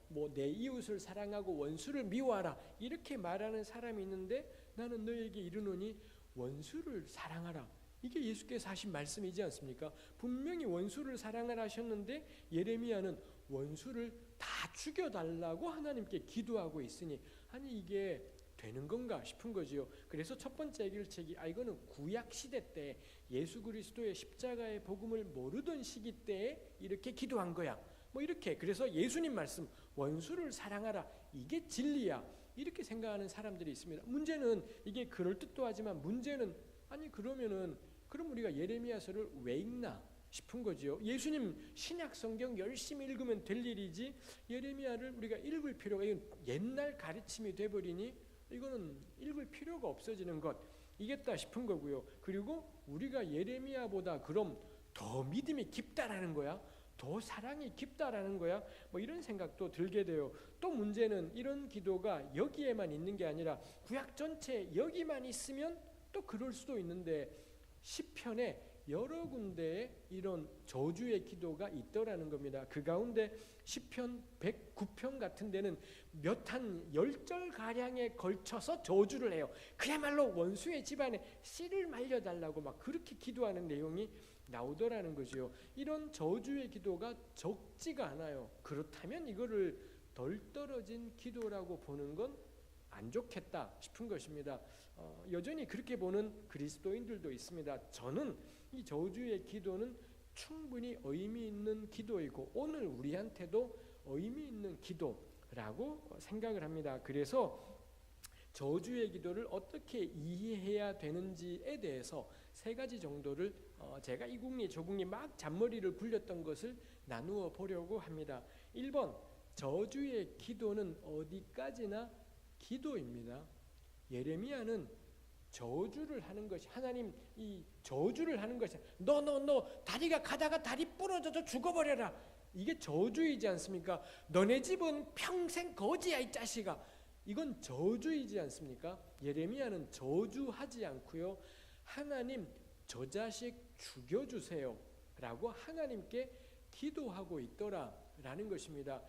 뭐 내 이웃을 사랑하고 원수를 미워하라 이렇게 말하는 사람이 있는데 나는 너희에게 이르노니 원수를 사랑하라. 이게 예수께서 하신 말씀이지 않습니까? 분명히 원수를 사랑하라 하셨는데 예레미야는 원수를 다 죽여달라고 하나님께 기도하고 있으니 아니 이게 되는 건가 싶은 거지요. 그래서 첫 번째 해결책이 이거는 구약 시대 때 예수 그리스도의 십자가의 복음을 모르던 시기 때에 이렇게 기도한 거야. 뭐 이렇게 그래서 예수님 말씀 원수를 사랑하라 이게 진리야 이렇게 생각하는 사람들이 있습니다. 문제는 이게 그럴듯도 하지만 문제는 아니 그러면은 그럼 우리가 예레미야서를 왜 읽나 싶은 거지요. 예수님 신약 성경 열심히 읽으면 될 일이지 예레미야를 우리가 읽을 필요가 이건 옛날 가르침이 돼버리니 이거는 읽을 필요가 없어지는 것이겠다 싶은 거고요. 그리고 우리가 예레미야보다 그럼 더 믿음이 깊다라는 거야. 더 사랑이 깊다라는 거야. 뭐 이런 생각도 들게 돼요. 또 문제는 이런 기도가 여기에만 있는 게 아니라 구약 전체 여기만 있으면 또 그럴 수도 있는데 시편에 여러 군데에 이런 저주의 기도가 있더라는 겁니다. 그 가운데 시편 109편 같은 데는 몇 한 10절가량에 걸쳐서 저주를 해요. 그야말로 원수의 집안에 씨를 말려달라고 막 그렇게 기도하는 내용이 나오더라는 거죠. 이런 저주의 기도가 적지가 않아요. 그렇다면 이거를 덜 떨어진 기도라고 보는 건 안 좋겠다 싶은 것입니다. 여전히 그렇게 보는 그리스도인들도 있습니다. 저는 이 저주의 기도는 충분히 의미 있는 기도이고 오늘 우리한테도 의미 있는 기도라고 생각을 합니다. 그래서 저주의 기도를 어떻게 이해해야 되는지에 대해서 세 가지 정도를 제가 이궁리 저궁리 막 잔머리를 굴렸던 것을 나누어 보려고 합니다. 1번 저주의 기도는 어디까지나 기도입니다. 예레미야는 저주를 하는 것이, 하나님 이 저주를 하는 것이, 너 다리가 가다가 다리 부러져서 죽어버려라, 이게 저주이지 않습니까? 너네 집은 평생 거지야 이 자식아, 이건 저주이지 않습니까? 예레미야는 저주하지 않고요, 하나님 저 자식 죽여주세요 라고 하나님께 기도하고 있더라라는 것입니다.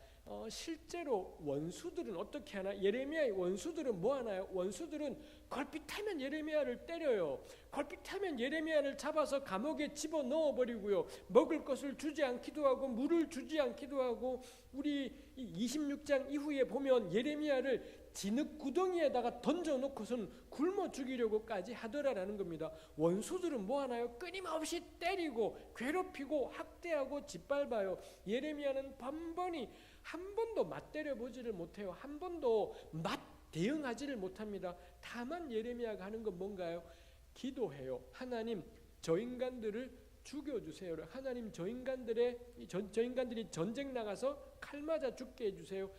실제로 원수들은 어떻게 하나? 예레미야의 원수들은 뭐 하나요? 원수들은 걸핏하면 예레미야를 때려요. 걸핏하면 예레미야를 잡아서 감옥에 집어 넣어버리고요, 먹을 것을 주지 않기도 하고 물을 주지 않기도 하고, 우리 26장 이후에 보면 예레미야를 진흙 구덩이에다가 던져놓고선 굶어 죽이려고까지 하더라라는 겁니다. 원수들은 뭐 하나요? 끊임없이 때리고 괴롭히고 학대하고 짓밟아요. 예레미야는 번번이 한 번도 맞대려 보지를 못해요. 한 번도 대응하지를 못합니다. 다만 예레미야가 하는 건 뭔가요? 기도해요. 하나님 저 인간들을 죽여주세요. 하나님 저 인간들이 전쟁 나가서 칼 맞아 죽게 해주세요.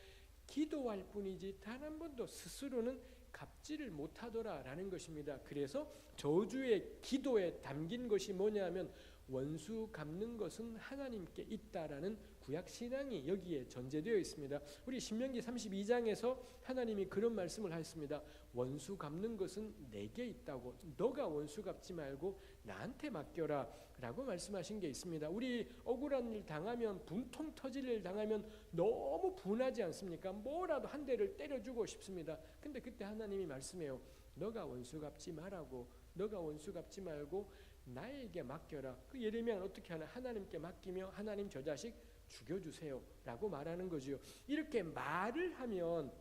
기도할 뿐이지 단 한 번도 스스로는 갚지를 못하더라라는 것입니다. 그래서 저주의 기도에 담긴 것이 뭐냐면 원수 갚는 것은 하나님께 있다라는 구약 신앙이 여기에 전제되어 있습니다. 우리 신명기 32장에서 하나님이 그런 말씀을 하셨습니다. 원수 갚는 것은 내게 있다고, 너가 원수 갚지 말고 나한테 맡겨라 라고 말씀하신 게 있습니다. 우리 억울한 일 당하면, 분통 터질 일 당하면 너무 분하지 않습니까? 뭐라도 한 대를 때려주고 싶습니다. 근데 그때 하나님이 말씀해요. 너가 원수 갚지 말라고, 너가 원수 갚지 말고 나에게 맡겨라. 그 예레미야는 어떻게 하나? 하나님께 맡기며 하나님 저 자식 죽여주세요 라고 말하는 거죠. 이렇게 말을 하면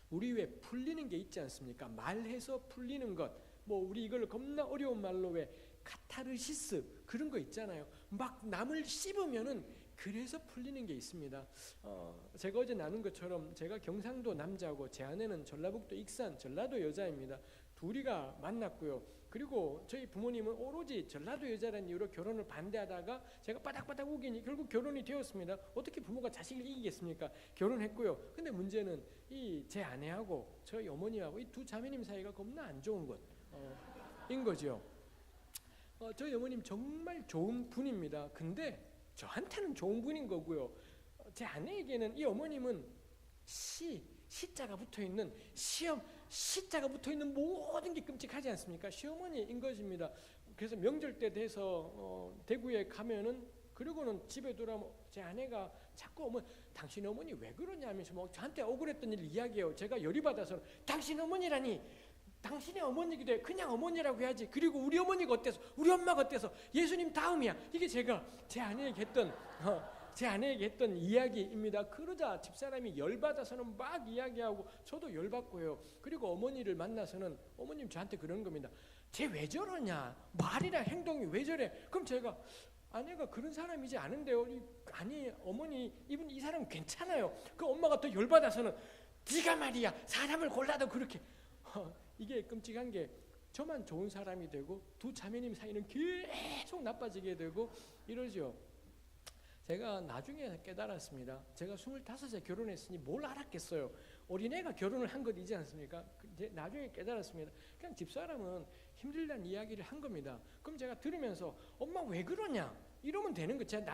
우리 왜 풀리는 게 있지 않습니까? 말해서 풀리는 것, 뭐 우리 이걸 겁나 어려운 말로 왜 카타르시스 그런 거 있잖아요. 막 남을 씹으면은 그래서 풀리는 게 있습니다. 제가 어제 나눈 것처럼 제가 경상도 남자고 제 아내는 전라북도 익산 전라도 여자입니다. 둘이가 만났고요. 그리고 저희 부모님은 오로지 전라도 여자라는 이유로 결혼을 반대하다가 제가 바닥바닥 우기니 결국 결혼이 되었습니다. 어떻게 부모가 자식을 이기겠습니까? 결혼했고요. 근데 문제는 이 제 아내하고 저희 어머니하고 이 두 자매님 사이가 겁나 안 좋은 것인 거죠. 저희 어머님 정말 좋은 분입니다. 근데 저한테는 좋은 분인 거고요. 제 아내에게는 이 어머님은 시자가 붙어있는 시자가 붙어있는 모든 게 끔찍하지 않습니까? 시어머니인 것입니다. 그래서 명절 때 돼서 대구에 가면은, 그리고는 집에 돌아오면 제 아내가 자꾸 당신 어머니 왜 그러냐 하면서 뭐 저한테 억울했던 일 이야기해요. 제가 열이 받아서 당신 어머니라니, 당신의 어머니기도 해. 그냥 어머니라고 해야지. 그리고 우리 어머니가 어때서, 우리 엄마가 어때서, 예수님 다음이야. 이게 제가 제 아내에게 했던 이야기입니다. 그러자 집사람이 열받아서는 막 이야기하고 저도 열받고요. 그리고 어머니를 만나서는 어머님 저한테 그런 겁니다. 쟤 왜 저러냐, 말이랑 행동이 왜 저래. 그럼 제가 아내가 그런 사람이지 않은데요. 아니 어머니, 이 사람 괜찮아요. 그 엄마가 더 열받아서는 네가 말이야 사람을 골라도 그렇게. 이게 끔찍한 게 저만 좋은 사람이 되고 두 자매님 사이는 계속 나빠지게 되고 이러죠. 제가 나중에 깨달았습니다. 제가 25에 결혼했으니 뭘 알았겠어요. 어린애가 결혼을 한 것이지 않습니까? 나중에 깨달았습니다. 그냥 집사람은 힘들다는 이야기를 한 겁니다. 그럼 제가 들으면서 엄마 왜 그러냐 이러면 되는 거죠. 제가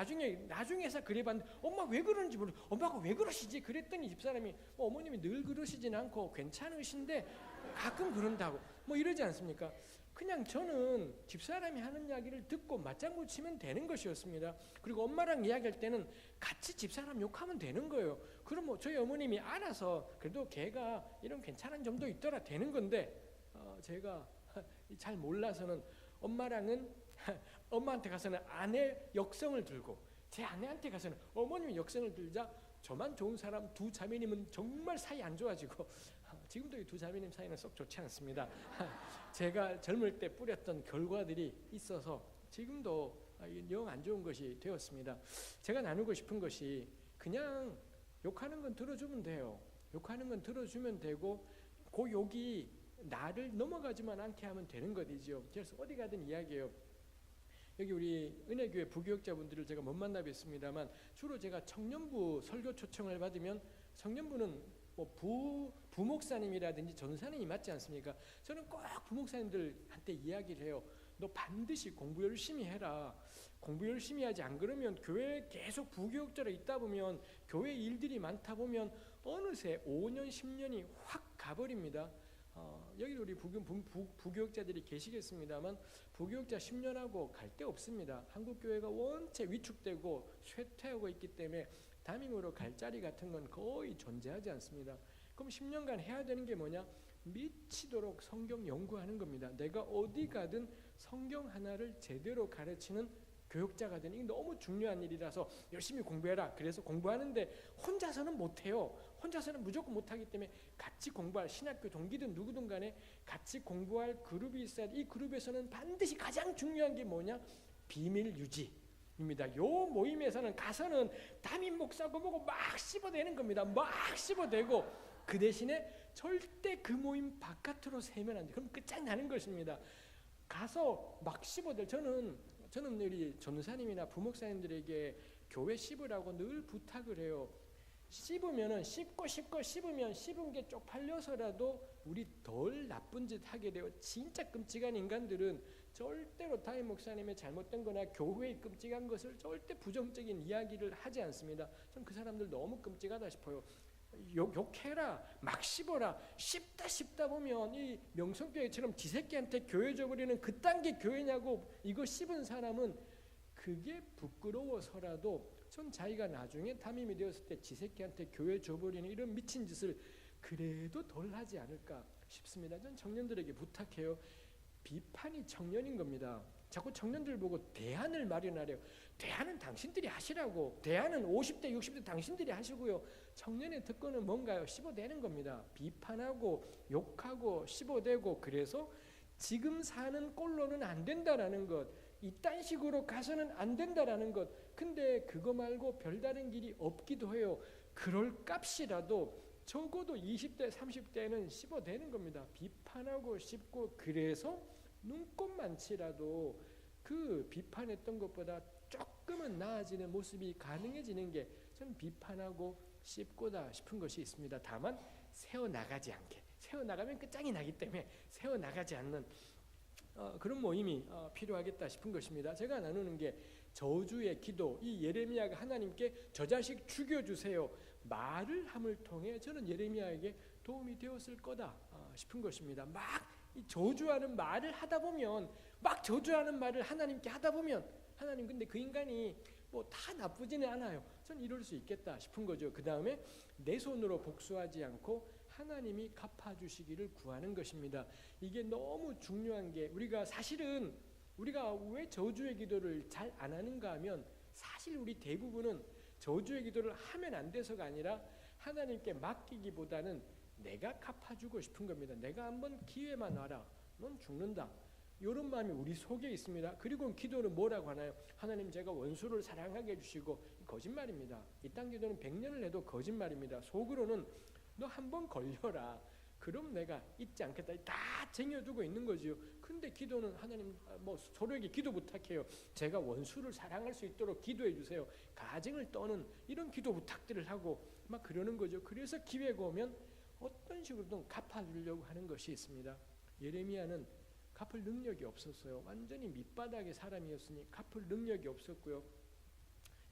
나중에서 그래봤는데 엄마 왜 그러는지 모르고 엄마가 왜 그러시지 그랬더니 집사람이 어머님이 늘 그러시진 않고 괜찮으신데 가끔 그런다고 뭐 이러지 않습니까? 그냥 저는 집사람이 하는 이야기를 듣고 맞장구 치면 되는 것이었습니다. 그리고 엄마랑 이야기할 때는 같이 집사람 욕하면 되는 거예요. 그럼 뭐 저희 어머님이 알아서 그래도 걔가 이런 괜찮은 점도 있더라 되는 건데, 제가 잘 몰라서는 엄마한테 가서는 아내 역성을 들고 제 아내한테 가서는 어머님의 역성을 들자 저만 좋은 사람 두 자매님은 정말 사이 안 좋아지고 지금도 이 두 자매님 사이는 썩 좋지 않습니다. 제가 젊을 때 뿌렸던 결과들이 있어서 지금도 영 안 좋은 것이 되었습니다. 제가 나누고 싶은 것이 그냥 욕하는 건 들어주면 돼요. 욕하는 건 들어주면 되고 그 욕이 나를 넘어가지만 않게 하면 되는 것이죠. 그래서 어디 가든 이야기해요. 여기 우리 은혜교회 부교육자분들을 제가 못 만나 뵀습니다만 주로 제가 청년부 설교 초청을 받으면 청년부는 뭐 부목사님이라든지 전사님이 맞지 않습니까? 저는 꼭 부목사님들한테 이야기를 해요. 너 반드시 공부 열심히 해라. 공부 열심히 하지 안 그러면 교회에 계속 부교육자로 있다 보면 교회 일들이 많다 보면 어느새 5년 10년이 확 가버립니다. 여기 우리 부교육자들이 계시겠습니다만 부교육자 10년하고 갈 데 없습니다. 한국교회가 원체 위축되고 쇠퇴하고 있기 때문에 담임으로 갈 자리 같은 건 거의 존재하지 않습니다. 그럼 10년간 해야 되는 게 뭐냐? 미치도록 성경 연구하는 겁니다. 내가 어디 가든 성경 하나를 제대로 가르치는 교육자가 되는 게 너무 중요한 일이라서 열심히 공부해라. 그래서 공부하는데 혼자서는 못해요. 혼자서는 무조건 못하기 때문에 같이 공부할 신학교 동기든 누구든 간에 같이 공부할 그룹이 있어야 돼. 이 그룹에서는 반드시 가장 중요한 게 뭐냐? 비밀 유지입니다. 요 모임에서는 가서는 담임 목사고 뭐고 막 씹어대는 겁니다. 막 씹어대고 그 대신에 절대 그 모임 바깥으로 세면 안 돼. 그럼 끝장나는 것입니다. 가서 막 씹어댈 저는 우리 전사님이나 부목사님들에게 교회 씹으라고 늘 부탁을 해요. 씹으면은 씹고 씹으면 씹은 게 쪽팔려서라도 우리 덜 나쁜 짓 하게 돼요. 진짜 끔찍한 인간들은 절대로 담임 목사님의 잘못된 거나 교회의 끔찍한 것을 절대 부정적인 이야기를 하지 않습니다. 전 그 사람들 너무 끔찍하다 싶어요. 욕해라, 막 씹어라. 씹다 보면 이 명성교회처럼 지새끼한테 교회 줘버리는 그딴 게 교회냐고 이거 씹은 사람은 그게 부끄러워서라도 전 자기가 나중에 담임이 되었을 때 지새끼한테 교회 줘버리는 이런 미친 짓을 그래도 덜 하지 않을까 싶습니다. 전 청년들에게 부탁해요. 비판이 청년인 겁니다. 자꾸 청년들 보고 대안을 마련하래요. 대안은 당신들이 하시라고. 대안은 50대 60대 당신들이 하시고요. 청년의 특권은 뭔가요? 씹어대는 겁니다. 비판하고 욕하고 씹어대고 그래서 지금 사는 꼴로는 안 된다라는 것, 이딴 식으로 가서는 안 된다라는 것. 근데 그거 말고 별다른 길이 없기도 해요. 그럴 값이라도 적어도 20대 30대는 씹어대는 겁니다. 비판하고 씹고 그래서 눈꼽만치라도 그 비판했던 것보다 조금은 나아지는 모습이 가능해지는 게 저는 비판하고 씹고다 싶은 것이 있습니다. 다만 세워나가지 않게, 세워나가면 끝장이 나기 때문에 세워나가지 않는 그런 모임이 필요하겠다 싶은 것입니다. 제가 나누는 게 저주의 기도, 이 예레미야가 하나님께 저 자식 죽여주세요 말을 함을 통해 저는 예레미야에게 도움이 되었을 거다 싶은 것입니다. 막 이 저주하는 말을 하다 보면, 막 저주하는 말을 하나님께 하다 보면 하나님 근데 그 인간이 뭐 다 나쁘지는 않아요. 전 이럴 수 있겠다 싶은 거죠. 그 다음에 내 손으로 복수하지 않고 하나님이 갚아주시기를 구하는 것입니다. 이게 너무 중요한 게 우리가 사실은 우리가 왜 저주의 기도를 잘 안 하는가 하면 사실 우리 대부분은 저주의 기도를 하면 안 돼서가 아니라 하나님께 맡기기보다는 내가 갚아주고 싶은 겁니다. 내가 한번 기회만 와라. 넌 죽는다. 이런 마음이 우리 속에 있습니다. 그리고 기도는 뭐라고 하나요? 하나님 제가 원수를 사랑하게 해주시고 거짓말입니다. 이딴 기도는 100년을 해도 거짓말입니다. 속으로는 너 한번 걸려라. 그럼 내가 잊지 않겠다. 다 쟁여두고 있는 거지요. 근데 기도는 하나님 뭐 서로에게 기도 부탁해요. 제가 원수를 사랑할 수 있도록 기도해 주세요. 가증을 떠는 이런 기도 부탁들을 하고 막 그러는 거죠. 그래서 기회가 오면 어떤 식으로든 갚아주려고 하는 것이 있습니다. 예레미야는 갚을 능력이 없었어요. 완전히 밑바닥의 사람이었으니 갚을 능력이 없었고요.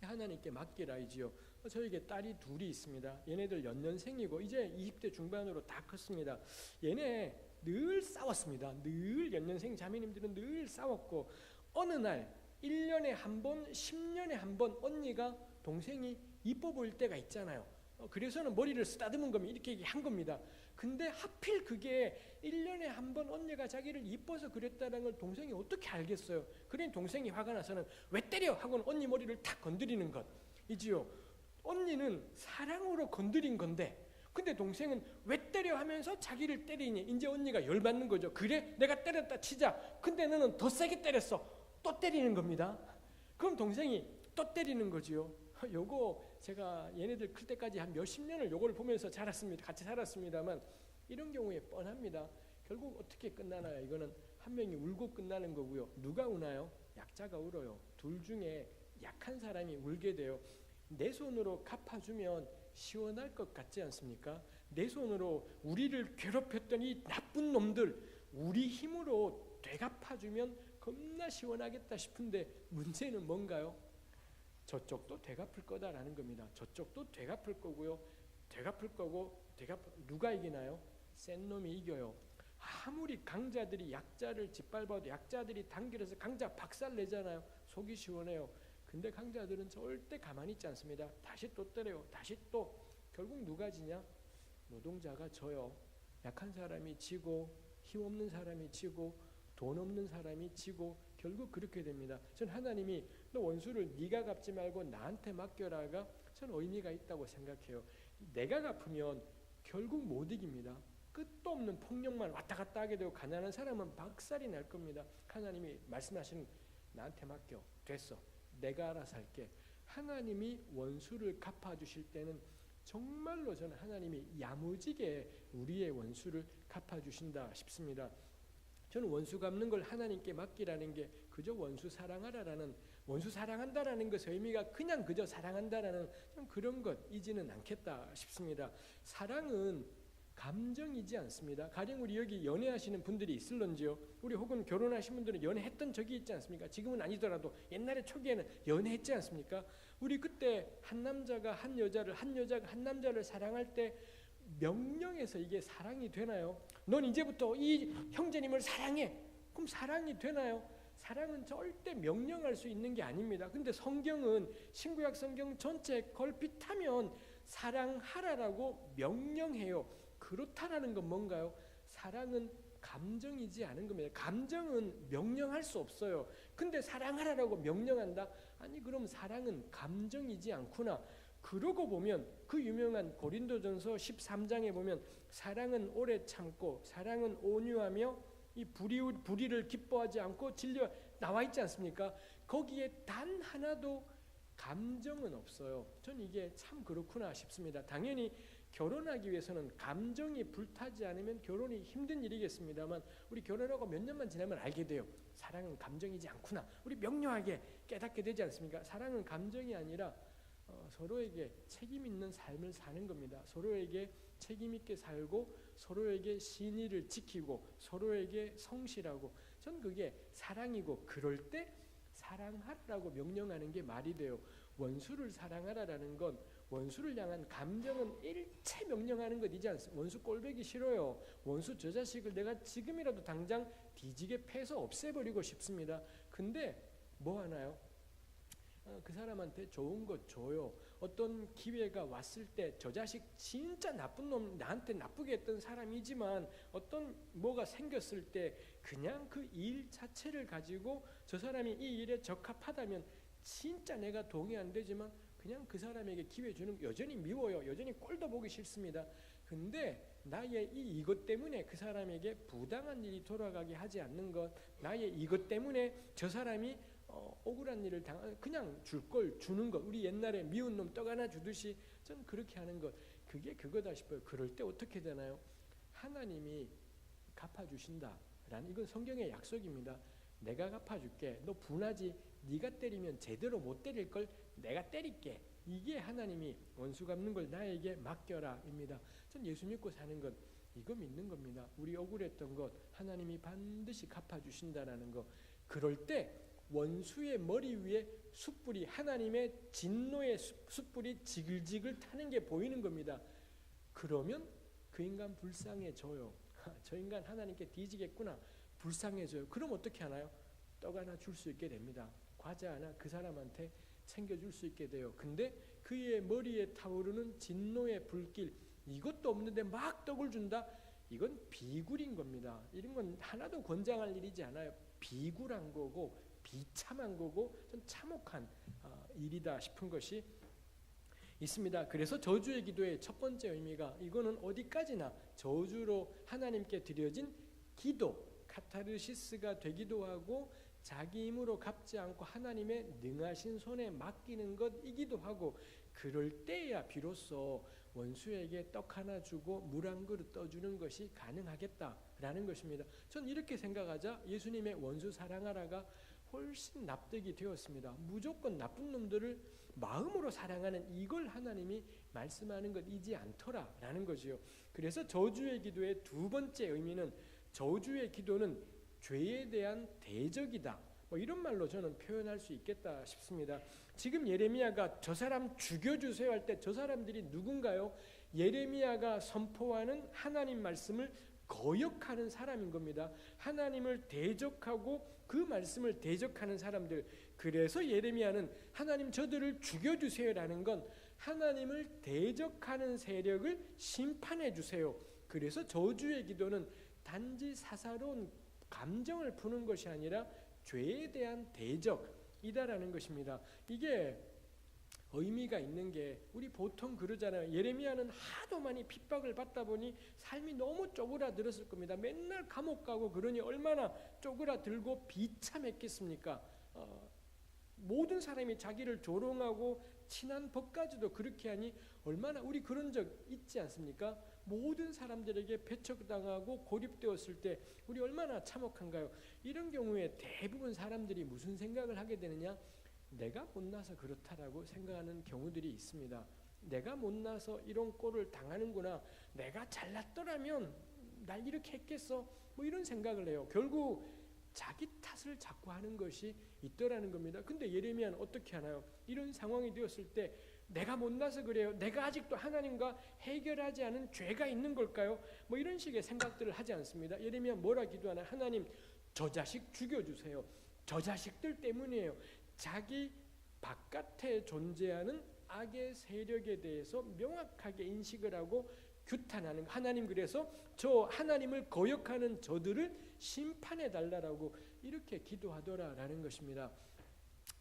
하나님께 맡기라이지요. 저에게 딸이 둘이 있습니다. 얘네들 연년생이고 이제 20대 중반으로 다 컸습니다. 얘네 늘 싸웠습니다. 늘 연년생 자매님들은 늘 싸웠고 어느 날 1년에 한 번, 10년에 한 번 언니가 동생이 이뻐 보일 때가 있잖아요. 그래서는 머리를 쓰다듬은 겁니다. 이렇게 한 겁니다. 근데 하필 그게 1년에 한 번 언니가 자기를 이뻐서 그랬다는 걸 동생이 어떻게 알겠어요? 그러니 동생이 화가 나서는 왜 때려? 하고는 언니 머리를 탁 건드리는 것이지요. 언니는 사랑으로 건드린 건데 근데 동생은 왜 때려 하면서 자기를 때리니 이제 언니가 열받는 거죠. 그래? 내가 때렸다 치자. 근데 너는 더 세게 때렸어. 또 때리는 겁니다. 그럼 동생이 또 때리는 거지요. 요거 제가 얘네들 클 때까지 한 몇십 년을 요거를 보면서 자랐습니다. 같이 살았습니다만 이런 경우에 뻔합니다. 결국 어떻게 끝나나요? 이거는 한 명이 울고 끝나는 거고요. 누가 우나요? 약자가 울어요. 둘 중에 약한 사람이 울게 돼요. 내 손으로 갚아주면 시원할 것 같지 않습니까? 내 손으로 우리를 괴롭혔던 이 나쁜 놈들 우리 힘으로 되갚아주면 겁나 시원하겠다 싶은데 문제는 뭔가요? 저쪽도 되갚을 거다라는 겁니다. 저쪽도 되갚을 거고요. 되갚을 거고 누가 이기나요? 센 놈이 이겨요. 아무리 강자들이 약자를 짓밟아도 약자들이 단결해서 강자 박살내잖아요. 속이 시원해요. 근데 강자들은 절대 가만히 있지 않습니다. 다시 또 때려요. 다시 또 결국 누가 지냐? 노동자가 져요. 약한 사람이 지고 힘없는 사람이 지고 돈 없는 사람이 지고 결국 그렇게 됩니다. 전 하나님이 너 원수를 네가 갚지 말고 나한테 맡겨라가 전 의미가 있다고 생각해요. 내가 갚으면 결국 못 이깁니다. 끝도 없는 폭력만 왔다 갔다 하게 되고 가난한 사람은 박살이 날 겁니다. 하나님이 말씀하시는 나한테 맡겨. 됐어. 내가 알아서 할게. 하나님이 원수를 갚아주실 때는 정말로 저는 하나님이 야무지게 우리의 원수를 갚아주신다 싶습니다. 저는 원수 갚는 걸 하나님께 맡기라는 게 그저 원수 사랑하라라는 원수 사랑한다라는 것의 의미가 그냥 그저 사랑한다라는 좀 그런 것이지는 않겠다 싶습니다. 사랑은 감정이지 않습니다. 가령 우리 여기 연애하시는 분들이 있을런지요. 우리 혹은 결혼하신 분들은 연애했던 적이 있지 않습니까? 지금은 아니더라도 옛날에 초기에는 연애했지 않습니까? 우리 그때 한 남자가 한 여자가 한 남자를 사랑할 때 명령해서 이게 사랑이 되나요? 넌 이제부터 이 형제님을 사랑해. 그럼 사랑이 되나요? 사랑은 절대 명령할 수 있는 게 아닙니다. 근데 성경은 신구약 성경 전체 걸핏하면 사랑하라라고 명령해요. 그렇다라는 건 뭔가요? 사랑은 감정이지 않은 겁니다. 감정은 명령할 수 없어요. 근데 사랑하라라고 명령한다? 아니 그럼 사랑은 감정이지 않구나. 그러고 보면 그 유명한 고린도전서 13장에 보면 사랑은 오래 참고 사랑은 온유하며 이 불의를 기뻐하지 않고 진리 나와 있지 않습니까? 거기에 단 하나도 감정은 없어요. 전 이게 참 그렇구나 싶습니다. 당연히 결혼하기 위해서는 감정이 불타지 않으면 결혼이 힘든 일이겠습니다만 우리 결혼하고 몇 년만 지나면 알게 돼요. 사랑은 감정이지 않구나. 우리 명료하게 깨닫게 되지 않습니까? 사랑은 감정이 아니라 서로에게 책임 있는 삶을 사는 겁니다. 서로에게 책임 있게 살고 서로에게 신의를 지키고 서로에게 성실하고 전 그게 사랑이고 그럴 때 사랑하라고 명령하는 게 말이 돼요. 원수를 사랑하라라는 건 원수를 향한 감정은 일체 명령하는 것이지 않습니까? 원수 꼴보기 싫어요. 원수 저 자식을 내가 지금이라도 당장 뒤지게 패서 없애버리고 싶습니다. 근데 뭐 하나요? 그 사람한테 좋은 것 줘요. 어떤 기회가 왔을 때 저 자식 진짜 나쁜 놈 나한테 나쁘게 했던 사람이지만 어떤 뭐가 생겼을 때 그냥 그 일 자체를 가지고 저 사람이 이 일에 적합하다면 진짜 내가 동의 안 되지만 그냥 그 사람에게 기회 주는 여전히 미워요. 여전히 꼴도 보기 싫습니다. 근데 나의 이것 때문에 그 사람에게 부당한 일이 돌아가게 하지 않는 것, 나의 이것 때문에 저 사람이 억울한 일을 그냥 줄 걸 주는 것, 우리 옛날에 미운 놈 떡 하나 주듯이 전 그렇게 하는 것, 그게 그거다 싶어요. 그럴 때 어떻게 되나요? 하나님이 갚아주신다라는 이건 성경의 약속입니다. 내가 갚아줄게. 너 분하지? 네가 때리면 제대로 못 때릴 걸 내가 때릴게. 이게 하나님이 원수 갚는 걸 나에게 맡겨라입니다. 전 예수 믿고 사는 것 이거 믿는 겁니다. 우리 억울했던 것 하나님이 반드시 갚아주신다라는 거. 그럴 때 원수의 머리 위에 숯불이 하나님의 진노의 숯불이 지글지글 타는 게 보이는 겁니다. 그러면 그 인간 불쌍해져요. 저 인간 하나님께 뒤지겠구나. 불쌍해져요. 그럼 어떻게 하나요? 떡 하나 줄 수 있게 됩니다. 과자 하나 그 사람한테 챙겨줄 수 있게 돼요. 근데 그의 머리에 타오르는 진노의 불길 이것도 없는데 막 떡을 준다? 이건 비굴인 겁니다. 이런 건 하나도 권장할 일이지 않아요. 비굴한 거고 비참한 거고 좀 참혹한 일이다 싶은 것이 있습니다. 그래서 저주의 기도의 첫 번째 의미가 이거는 어디까지나 저주로 하나님께 드려진 기도 카타르시스가 되기도 하고 자기 힘으로 갚지 않고 하나님의 능하신 손에 맡기는 것이기도 하고 그럴 때야 비로소 원수에게 떡 하나 주고 물 한 그릇 떠주는 것이 가능하겠다라는 것입니다. 전 이렇게 생각하자 예수님의 원수 사랑하라가 훨씬 납득이 되었습니다. 무조건 나쁜 놈들을 마음으로 사랑하는 이걸 하나님이 말씀하는 것이지 않더라라는 거지요. 그래서 저주의 기도의 두 번째 의미는 저주의 기도는 죄에 대한 대적이다. 뭐 이런 말로 저는 표현할 수 있겠다 싶습니다. 지금 예레미야가 저 사람 죽여주세요 할 때 저 사람들이 누군가요? 예레미야가 선포하는 하나님 말씀을 거역하는 사람인 겁니다. 하나님을 대적하고 그 말씀을 대적하는 사람들. 그래서 예레미야는 하나님 저들을 죽여주세요라는 건 하나님을 대적하는 세력을 심판해 주세요. 그래서 저주의 기도는 단지 사사로운 감정을 푸는 것이 아니라 죄에 대한 대적이다라는 것입니다. 이게 의미가 있는 게 우리 보통 그러잖아요. 예레미야는 하도 많이 핍박을 받다 보니 삶이 너무 쪼그라들었을 겁니다. 맨날 감옥 가고 그러니 얼마나 쪼그라들고 비참했겠습니까? 모든 사람이 자기를 조롱하고 친한 법까지도 그렇게 하니 얼마나 우리 그런 적 있지 않습니까? 모든 사람들에게 배척당하고 고립되었을 때 우리 얼마나 참혹한가요? 이런 경우에 대부분 사람들이 무슨 생각을 하게 되느냐? 내가 못나서 그렇다라고 생각하는 경우들이 있습니다. 내가 못나서 이런 꼴을 당하는구나. 내가 잘났더라면 날 이렇게 했겠어. 뭐 이런 생각을 해요. 결국 자기 탓을 자꾸 하는 것이 있더라는 겁니다. 근데 예레미야는 어떻게 하나요? 이런 상황이 되었을 때 내가 못나서 그래요. 내가 아직도 하나님과 해결하지 않은 죄가 있는 걸까요? 뭐 이런 식의 생각들을 하지 않습니다. 예레미야 뭐라 기도하나? 하나님 저 자식 죽여주세요. 저 자식들 때문이에요. 자기 바깥에 존재하는 악의 세력에 대해서 명확하게 인식을 하고 규탄하는 하나님. 그래서 저 하나님을 거역하는 저들을 심판해 달라라고 이렇게 기도하더라라는 것입니다.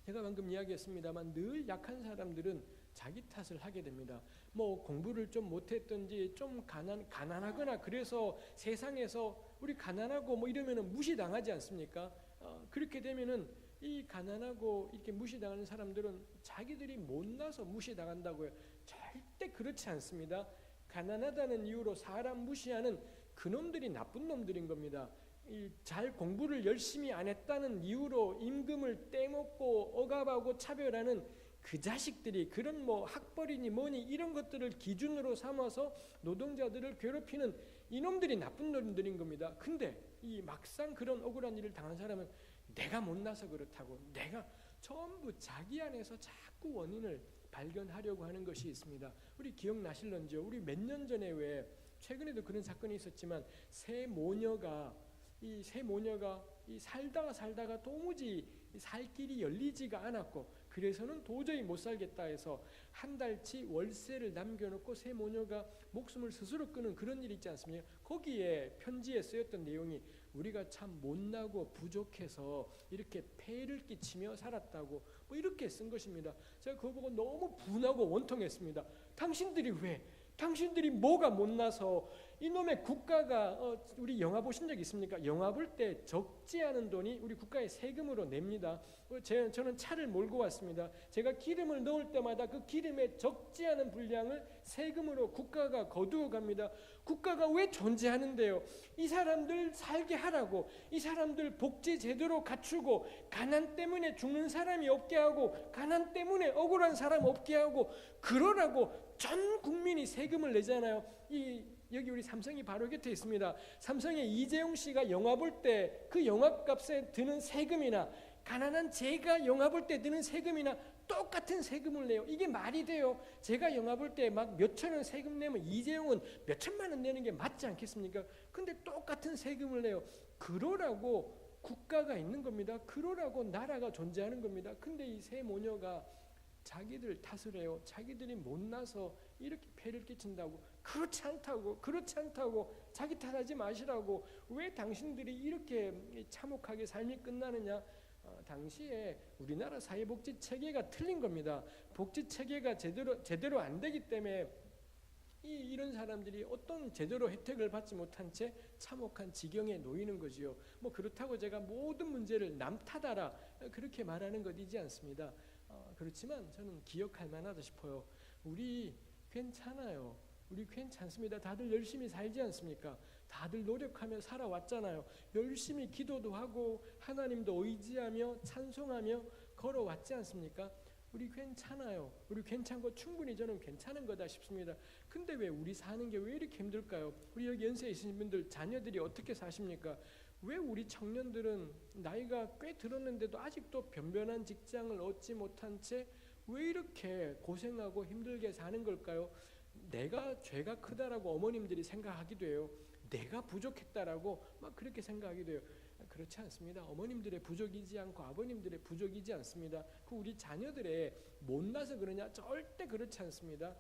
제가 방금 이야기했습니다만 늘 약한 사람들은 자기 탓을 하게 됩니다. 뭐 공부를 좀 못했든지 좀 가난하거나 그래서 세상에서 우리 가난하고 뭐 이러면은 무시당하지 않습니까? 그렇게 되면은 이 가난하고 이렇게 무시당하는 사람들은 자기들이 못나서 무시당한다고요. 절대 그렇지 않습니다. 가난하다는 이유로 사람 무시하는 그놈들이 나쁜 놈들인 겁니다. 잘 공부를 열심히 안 했다는 이유로 임금을 떼먹고 억압하고 차별하는 그 자식들이 그런 뭐 학벌이니 뭐니 이런 것들을 기준으로 삼아서 노동자들을 괴롭히는 이놈들이 나쁜 놈들인 겁니다. 근데 이 막상 그런 억울한 일을 당한 사람은 내가 못나서 그렇다고 내가 전부 자기 안에서 자꾸 원인을 발견하려고 하는 것이 있습니다. 우리 기억나실런지요? 우리 몇 년 전에 왜 최근에도 그런 사건이 있었지만 새 모녀가 살다가 도무지 살 길이 열리지가 않았고 그래서는 도저히 못 살겠다 해서 한 달치 월세를 남겨놓고 새 모녀가 목숨을 스스로 끊은 그런 일이 있지 않습니까? 거기에 편지에 쓰였던 내용이 우리가 참 못나고 부족해서 이렇게 폐를 끼치며 살았다고 뭐 이렇게 쓴 것입니다. 제가 그거 보고 너무 분하고 원통했습니다. 당신들이 뭐가 못나서 이놈의 국가가 우리 영화 보신 적 있습니까? 영화 볼 때 적지 않은 돈이 우리 국가의 세금으로 냅니다. 저는 차를 몰고 왔습니다. 제가 기름을 넣을 때마다 그 기름의 적지 않은 분량을 세금으로 국가가 거두어 갑니다. 국가가 왜 존재하는데요? 이 사람들 살게 하라고, 이 사람들 복지 제대로 갖추고 가난 때문에 죽는 사람이 없게 하고 가난 때문에 억울한 사람 없게 하고 그러라고 전 국민이 세금을 내잖아요. 여기 우리 삼성이 바로 곁에 있습니다. 삼성의 이재용 씨가 영화 볼 때 그 영화값에 드는 세금이나 가난한 제가 영화 볼 때 드는 세금이나 똑같은 세금을 내요. 이게 말이 돼요? 제가 영화 볼 때 막 몇천 원 세금 내면 이재용은 몇천만 원 내는 게 맞지 않겠습니까? 근데 똑같은 세금을 내요. 그러라고 국가가 있는 겁니다. 그러라고 나라가 존재하는 겁니다. 근데 이 세 모녀가 자기들 탓을 해요. 자기들이 못나서 이렇게 폐를 끼친다고. 그렇지 않다고 자기 탓하지 마시라고. 왜 당신들이 이렇게 참혹하게 삶이 끝나느냐? 당시에 우리나라 사회복지 체계가 틀린 겁니다. 복지 체계가 제대로 안 되기 때문에 이런 사람들이 어떤 제대로 혜택을 받지 못한 채 참혹한 지경에 놓이는 거지요. 뭐 그렇다고 제가 모든 문제를 남 탓하라 그렇게 말하는 것이지 않습니다. 그렇지만 저는 기억할 만하다 싶어요. 우리 괜찮아요. 우리 괜찮습니다. 다들 열심히 살지 않습니까? 다들 노력하며 살아왔잖아요. 열심히 기도도 하고 하나님도 의지하며 찬송하며 걸어왔지 않습니까? 우리 괜찮아요. 우리 괜찮고 충분히 저는 괜찮은 거다 싶습니다. 근데 왜 우리 사는 게 왜 이렇게 힘들까요? 우리 여기 연세 있으신 분들 자녀들이 어떻게 사십니까? 왜 우리 청년들은 나이가 꽤 들었는데도 아직도 변변한 직장을 얻지 못한 채 왜 이렇게 고생하고 힘들게 사는 걸까요? 내가 죄가 크다라고 어머님들이 생각하기도 해요. 내가 부족했다라고 막 그렇게 생각하기도 해요. 그렇지 않습니다. 어머님들의 부족이지 않고 아버님들의 부족이지 않습니다. 그 우리 자녀들의 못나서 그러냐? 절대 그렇지 않습니다.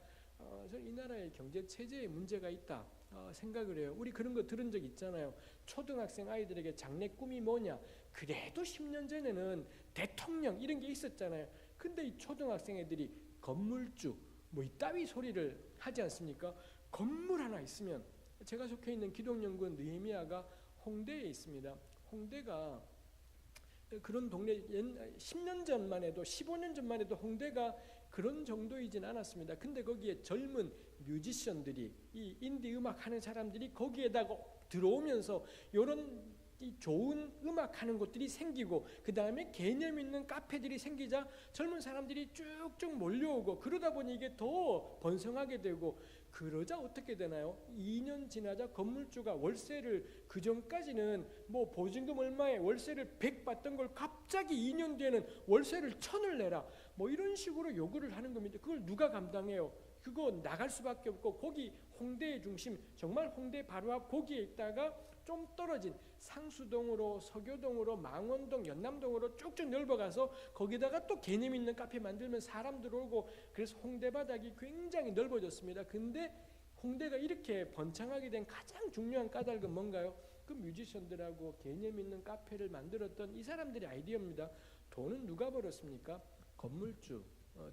저는 이 나라의 경제 체제에 문제가 있다 생각을 해요. 우리 그런 거 들은 적 있잖아요. 초등학생 아이들에게 장래 꿈이 뭐냐? 그래도 10년 전에는 대통령 이런 게 있었잖아요. 근데 이 초등학생 애들이 건물주 뭐 이따위 소리를 하지 않습니까? 건물 하나 있으면, 제가 속해 있는 기독연구원 느헤미야가 홍대에 있습니다. 홍대가 그런 동네 10년 전만 해도 15년 전만 해도 홍대가 그런 정도이진 않았습니다. 근데 거기에 젊은 뮤지션들이 이 인디 음악 하는 사람들이 거기에다가 들어오면서 이런 이 좋은 음악 하는 곳들이 생기고 그 다음에 개념 있는 카페들이 생기자 젊은 사람들이 쭉쭉 몰려오고 그러다 보니 이게 더 번성하게 되고 그러자 어떻게 되나요? 2년 지나자 건물주가 월세를 그 전까지는 뭐 보증금 얼마에 월세를 100 받던 걸 갑자기 2년 뒤에는 월세를 1000을 내라 뭐 이런 식으로 요구를 하는 겁니다. 그걸 누가 감당해요? 그거 나갈 수밖에 없고 거기 홍대의 중심 정말 홍대 바로 앞 거기에 있다가 좀 떨어진 상수동으로 서교동으로 망원동 연남동으로 쭉쭉 넓어가서 거기다가 또 개념 있는 카페 만들면 사람 들어오고 그래서 홍대 바닥이 굉장히 넓어졌습니다. 근데 홍대가 이렇게 번창하게 된 가장 중요한 까닭은 뭔가요? 그 뮤지션들하고 개념 있는 카페를 만들었던 이 사람들의 아이디어입니다. 돈은 누가 벌었습니까? 건물주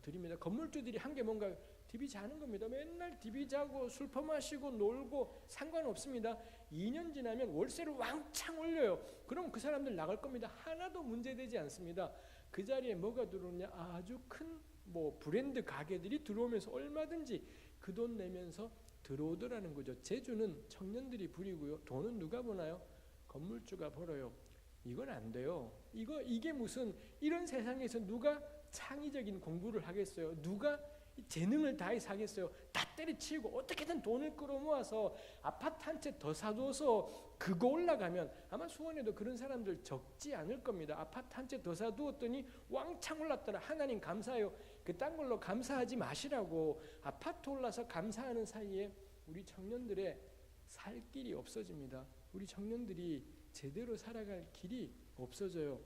들입니다. 건물주들이 한 게 뭔가요? 디비 자는 겁니다. 맨날 디비 자고 술 퍼마시고 놀고 상관없습니다. 2년 지나면 월세를 왕창 올려요. 그럼 그 사람들 나갈 겁니다. 하나도 문제되지 않습니다. 그 자리에 뭐가 들어오냐? 아주 큰 뭐 브랜드 가게들이 들어오면서 얼마든지 그 돈 내면서 들어오더라는 거죠. 재주는 청년들이 부리고요. 돈은 누가 버나요? 건물주가 벌어요. 이건 안 돼요. 이게 무슨 이런 세상에서 누가 창의적인 공부를 하겠어요? 누가 재능을 다해서 하겠어요? 다 때려치우고 어떻게든 돈을 끌어모아서 아파트 한 채 더 사두어서 그거 올라가면 아마 수원에도 그런 사람들 적지 않을 겁니다. 아파트 한 채 더 사두었더니 왕창 올랐더라. 하나님 감사해요. 그딴 걸로 감사하지 마시라고. 아파트 올라서 감사하는 사이에 우리 청년들의 살 길이 없어집니다. 우리 청년들이 제대로 살아갈 길이 없어져요.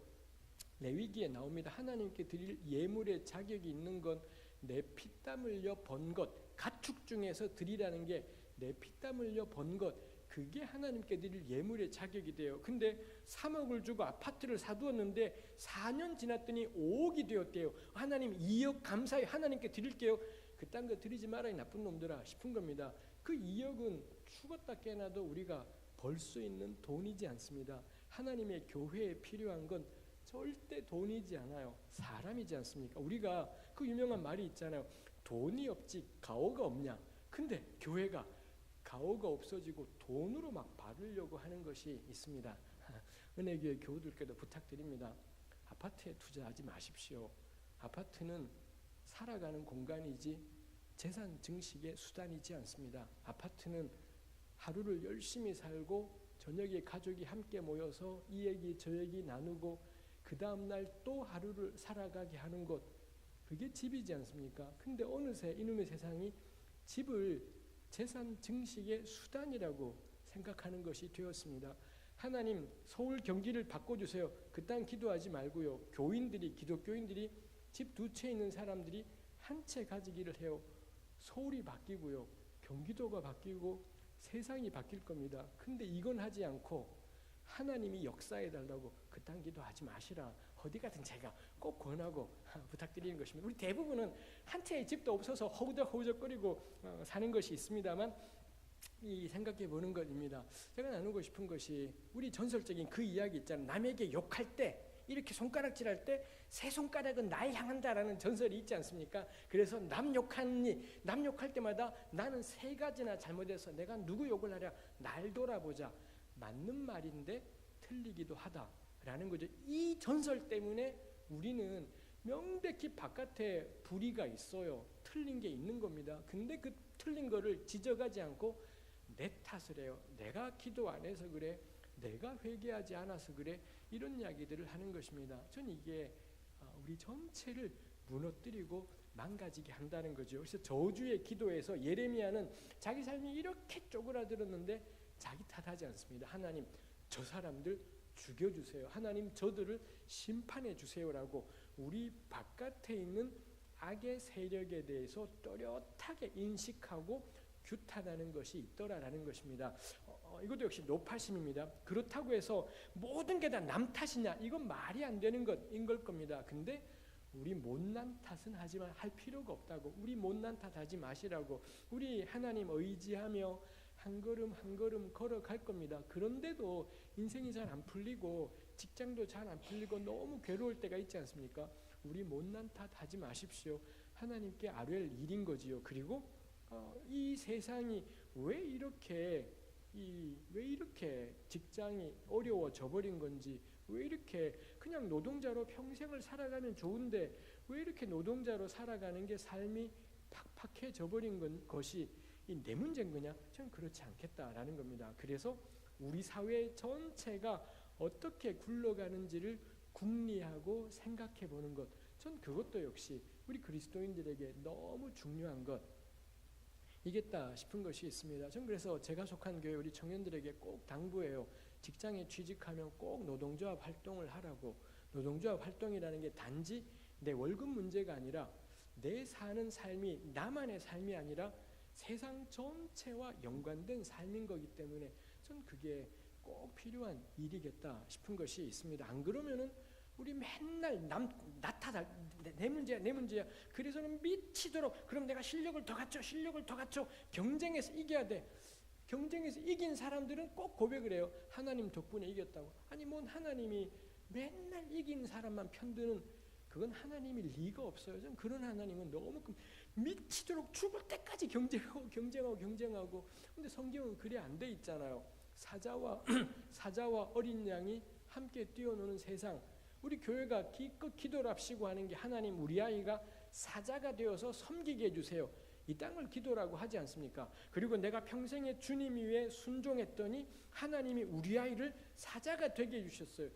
레위기에 나옵니다. 하나님께 드릴 예물의 자격이 있는 건 내 피땀 흘려 번 것, 가축 중에서 드리라는 게 내 피땀 흘려 번 것, 그게 하나님께 드릴 예물의 자격이 돼요. 근데 3억을 주고 아파트를 사두었는데 4년 지났더니 5억이 되었대요. 하나님 2억 감사히 하나님께 드릴게요. 그딴 거 드리지 마라 이 나쁜 놈들아 싶은 겁니다. 그 2억은 죽었다 깨나도 우리가 벌 수 있는 돈이지 않습니다. 하나님의 교회에 필요한 건 절대 돈이지 않아요. 사람이지 않습니까? 우리가 그 유명한 말이 있잖아요. 돈이 없지 가오가 없냐. 근데 교회가 가오가 없어지고 돈으로 막 받으려고 하는 것이 있습니다. 은혜교회 교우들께도 부탁드립니다. 아파트에 투자하지 마십시오. 아파트는 살아가는 공간이지 재산 증식의 수단이지 않습니다. 아파트는 하루를 열심히 살고 저녁에 가족이 함께 모여서 이 얘기 저 얘기 나누고 그 다음날 또 하루를 살아가게 하는 것, 그게 집이지 않습니까? 근데 어느새 이놈의 세상이 집을 재산 증식의 수단이라고 생각하는 것이 되었습니다. 하나님 서울 경기를 바꿔주세요. 그딴 기도하지 말고요. 교인들이 기독교인들이 집 2채 있는 사람들이 한 채 가지기를 해요. 서울이 바뀌고요. 경기도가 바뀌고 세상이 바뀔 겁니다. 근데 이건 하지 않고 하나님이 역사해달라고 그딴 기도하지 마시라. 어디 같은 제가 꼭 권하고 부탁드리는 것입니다. 우리 대부분은 한 채의 집도 없어서 허우적허우적거리고 사는 것이 있습니다만 이 생각해 보는 것입니다. 제가 나누고 싶은 것이 우리 전설적인 그 이야기 있잖아요. 남에게 욕할 때 이렇게 손가락질할 때 세 손가락은 날 향한다라는 전설이 있지 않습니까? 그래서 남 욕할 때마다 나는 세 가지나 잘못해서 내가 누구 욕을 하랴, 날 돌아보자. 맞는 말인데 틀리기도 하다라는 거죠. 이 전설 때문에 우리는 명백히 바깥에 불의가 있어요. 틀린 게 있는 겁니다. 근데 그 틀린 거를 지적하지 않고 내 탓을 해요. 내가 기도 안 해서 그래, 내가 회개하지 않아서 그래, 이런 이야기들을 하는 것입니다. 전 이게 우리 전체를 무너뜨리고 망가지게 한다는 거죠. 그래서 저주의 기도에서 예레미야는 자기 삶이 이렇게 쪼그라들었는데 자기 탓하지 않습니다. 하나님, 저 사람들 죽여주세요. 하나님, 저들을 심판해 주세요라고 우리 바깥에 있는 악의 세력에 대해서 또렷하게 인식하고 규탄하는 것이 있더라라는 것입니다. 이것도 역시 노파심입니다. 그렇다고 해서 모든 게 다 남 탓이냐, 이건 말이 안 되는 것인 걸 겁니다. 근데 우리 못난 탓은 하지만 할 필요가 없다고, 우리 못난 탓 하지 마시라고, 우리 하나님 의지하며 한 걸음 한 걸음 걸어갈 겁니다. 그런데도 인생이 잘 안 풀리고 직장도 잘 안 풀리고 너무 괴로울 때가 있지 않습니까? 우리 못난 탓 하지 마십시오. 하나님께 아뢰할 일인 거지요. 그리고 이 세상이 왜 이렇게 직장이 어려워져 버린 건지, 왜 이렇게 그냥 노동자로 평생을 살아가면 좋은데 왜 이렇게 노동자로 살아가는 게 삶이 팍팍해져 버린 것이 내 문제인 거냐? 저는 그렇지 않겠다라는 겁니다. 그래서 우리 사회 전체가 어떻게 굴러가는지를 궁리하고 생각해 보는 것, 전 그것도 역시 우리 그리스도인들에게 너무 중요한 것이겠다 싶은 것이 있습니다. 전 그래서 제가 속한 교회 우리 청년들에게 꼭 당부해요. 직장에 취직하면 꼭 노동조합 활동을 하라고. 노동조합 활동이라는 게 단지 내 월급 문제가 아니라 내 사는 삶이 나만의 삶이 아니라 세상 전체와 연관된 삶인 거기 때문에 전 그게 꼭 필요한 일이겠다 싶은 것이 있습니다. 안 그러면은 우리 맨날 나 탓할, 내 문제야. 그래서는 미치도록 그럼 내가 실력을 더 갖춰. 경쟁에서 이겨야 돼. 경쟁에서 이긴 사람들은 꼭 고백을 해요. 하나님 덕분에 이겼다고. 아니 뭔 하나님이 맨날 이긴 사람만 편드는, 그건 하나님이 리가 없어요. 전 그런 하나님은 너무 미치도록 죽을 때까지 경쟁하고. 근데 성경은 그래 안 돼 있잖아요. 사자와 어린 양이 함께 뛰어노는 세상. 우리 교회가 기껏 기도를 합시고 하는 게 하나님 우리 아이가 사자가 되어서 섬기게 해주세요. 이 땅을 기도라고 하지 않습니까? 그리고 내가 평생에 주님 위에 순종했더니 하나님이 우리 아이를 사자가 되게 해주셨어요.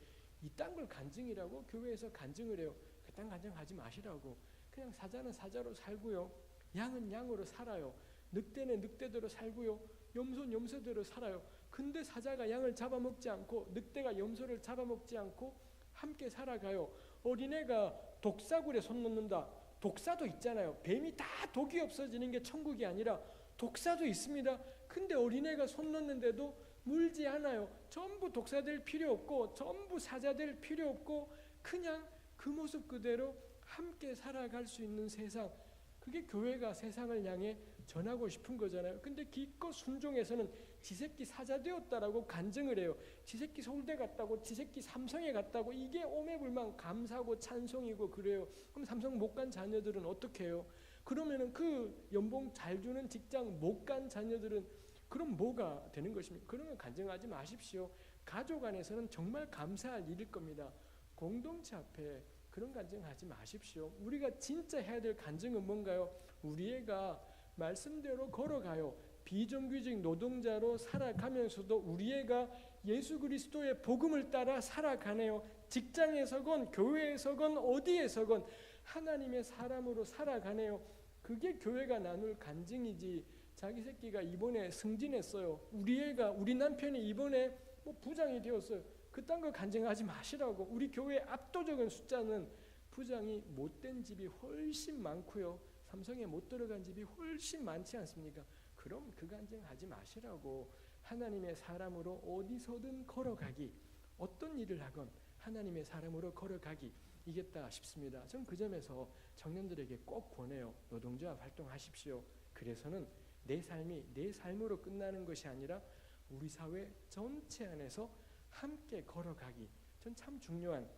이 땅을 간증이라고 교회에서 간증을 해요. 그 땅 간증하지 마시라고. 그냥 사자는 사자로 살고요. 양은 양으로 살아요. 늑대는 늑대대로 살고요. 염소는 염소대로 살아요. 근데 사자가 양을 잡아먹지 않고 늑대가 염소를 잡아먹지 않고 함께 살아가요. 어린애가 독사굴에 손 놓는다. 독사도 있잖아요. 뱀이 다 독이 없어지는 게 천국이 아니라 독사도 있습니다. 근데 어린애가 손 놓는데도 물지 않아요. 전부 독사될 필요 없고 전부 사자될 필요 없고 그냥 그 모습 그대로 함께 살아갈 수 있는 세상, 그게 교회가 세상을 향해 전하고 싶은 거잖아요. 근데 기껏 순종해서는 지 새끼 사자 되었다라고 간증을 해요. 지 새끼 서울대 갔다고, 지 새끼 삼성에 갔다고. 이게 오매불망 감사고 찬송이고 그래요. 그럼 삼성 못 간 자녀들은 어떻게 해요? 그러면은 그 연봉 잘 주는 직장 못 간 자녀들은 그럼 뭐가 되는 것입니까? 그런 건 간증하지 마십시오. 가족 안에서는 정말 감사할 일일 겁니다. 공동체 앞에 그런 간증하지 마십시오. 우리가 진짜 해야 될 간증은 뭔가요? 우리 애가 말씀대로 걸어가요. 비정규직 노동자로 살아가면서도 우리 애가 예수 그리스도의 복음을 따라 살아가네요. 직장에서건 교회에서건 어디에서건 하나님의 사람으로 살아가네요. 그게 교회가 나눌 간증이지. 자기 새끼가 이번에 승진했어요. 우리 남편이 이번에 부장이 되었어요. 그딴 거 간증하지 마시라고. 우리 교회 압도적인 숫자는 부장이 못된 집이 훨씬 많고요. 삼성에 못 들어간 집이 훨씬 많지 않습니까? 그럼 그 간증하지 마시라고. 하나님의 사람으로 어디서든 걸어가기, 어떤 일을 하건 하나님의 사람으로 걸어가기 이겠다 싶습니다. 전 그 점에서 청년들에게 꼭 권해요. 노동조합 활동하십시오. 그래서는 내 삶이 내 삶으로 끝나는 것이 아니라 우리 사회 전체 안에서 함께 걸어가기, 전 참 중요한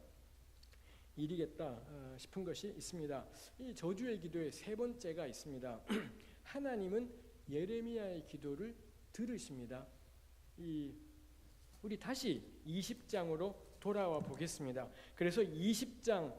일이겠다 싶은 것이 있습니다. 이 저주의 기도의 세 번째가 있습니다. 하나님은 예레미야의 기도를 들으십니다. 우리 다시 20장으로 돌아와 보겠습니다. 그래서 20장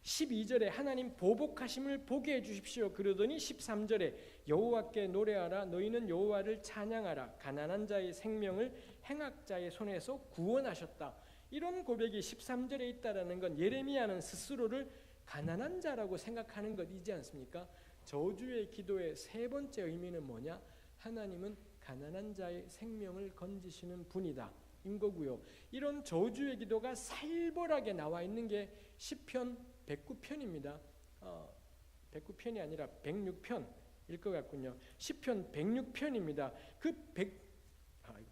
12절에 하나님 보복하심을 보게 해주십시오 그러더니 13절에 여호와께 노래하라 너희는 여호와를 찬양하라 가난한 자의 생명을 행악자의 손에서 구원하셨다. 이런 고백이 13절에 있다라는 건 예레미야는 스스로를 가난한 자라고 생각하는 것이지 않습니까? 저주의 기도의 세 번째 의미는 뭐냐? 하나님은 가난한 자의 생명을 건지시는 분이다 인 거고요. 이런 저주의 기도가 살벌하게 나와 있는 게 시편 109편입니다. 109편이 아니라 106편일 것 같군요. 시편 106편입니다.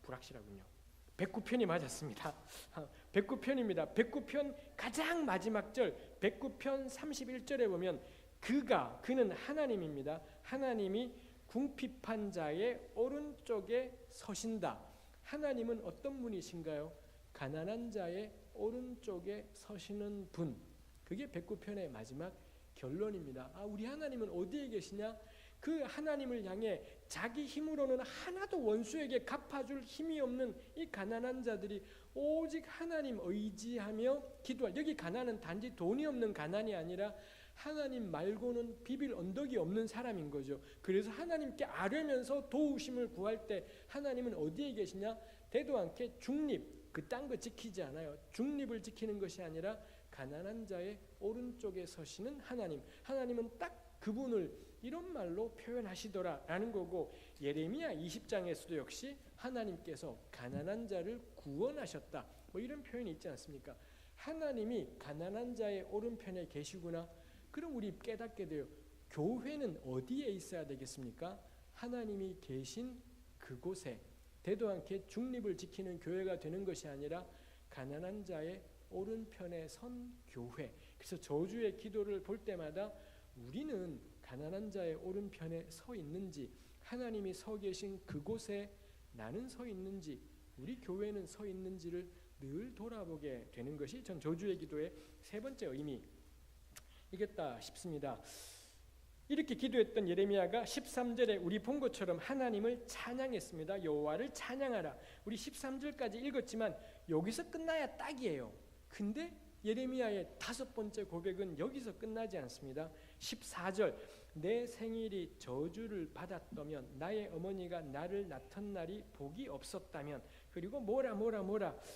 불확실하군요. 109편이 맞았습니다. 109편입니다. 109편 가장 마지막 절 109편 31절에 보면 그는 하나님입니다. 하나님이 궁핍한 자의 오른쪽에 서신다. 하나님은 어떤 분이신가요? 가난한 자의 오른쪽에 서시는 분. 그게 109편의 마지막 결론입니다. 우리 하나님은 어디에 계시냐? 그 하나님을 향해 자기 힘으로는 하나도 원수에게 갚아줄 힘이 없는 이 가난한 자들이 오직 하나님 의지하며 기도할. 여기 가난은 단지 돈이 없는 가난이 아니라 하나님 말고는 비빌 언덕이 없는 사람인 거죠. 그래서 하나님께 아뢰면서 도우심을 구할 때 하나님은 어디에 계시냐? 대도 않게 중립, 그딴 거 지키지 않아요. 중립을 지키는 것이 아니라 가난한 자의 오른쪽에 서시는 하나님. 하나님은 딱 그분을 이런 말로 표현하시더라라는 거고, 예레미야 20장에서도 역시 하나님께서 가난한 자를 구원하셨다 이런 표현이 있지 않습니까? 하나님이 가난한 자의 오른편에 계시구나. 그럼 우리 깨닫게 돼요. 교회는 어디에 있어야 되겠습니까? 하나님이 계신 그곳에. 대도 않게 중립을 지키는 교회가 되는 것이 아니라 가난한 자의 오른편에 선 교회. 그래서 저주의 기도를 볼 때마다 우리는 가난한 자의 오른편에 서 있는지, 하나님이 서 계신 그곳에 나는 서 있는지, 우리 교회는 서 있는지를 늘 돌아보게 되는 것이 전 저주의 기도의 세 번째 의미이겠다 싶습니다. 이렇게 기도했던 예레미야가 13절에 우리 본 것처럼 하나님을 찬양했습니다. 여호와를 찬양하라. 우리 13절까지 읽었지만 여기서 끝나야 딱이에요. 근데 예레미야의 다섯 번째 고백은 여기서 끝나지 않습니다. 14절 내 생일이 저주를 받았다면, 나의 어머니가 나를 낳던 날이 복이 없었다면, 그리고 뭐라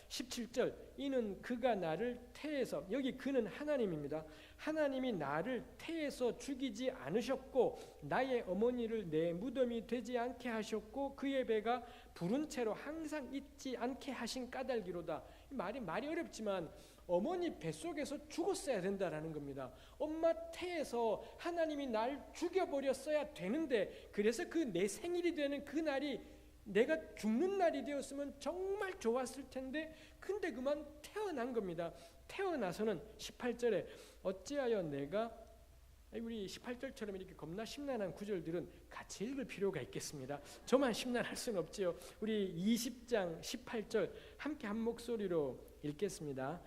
17절 이는 그가 나를 태에서, 여기 그는 하나님입니다. 하나님이 나를 태에서 죽이지 않으셨고 나의 어머니를 내 무덤이 되지 않게 하셨고 그의 배가 부른 채로 항상 잊지 않게 하신 까닭이로다. 말이 어렵지만 어머니 뱃속에서 죽었어야 된다라는 겁니다. 엄마 태에서 하나님이 날 죽여버렸어야 되는데, 그래서 그 내 생일이 되는 그 날이 내가 죽는 날이 되었으면 정말 좋았을 텐데, 근데 그만 태어난 겁니다. 태어나서는 18절에 어찌하여 내가, 우리 18절처럼 이렇게 겁나 심란한 구절들은 같이 읽을 필요가 있겠습니다. 저만 심란할 수는 없지요. 우리 20장 18절 함께 한 목소리로 읽겠습니다.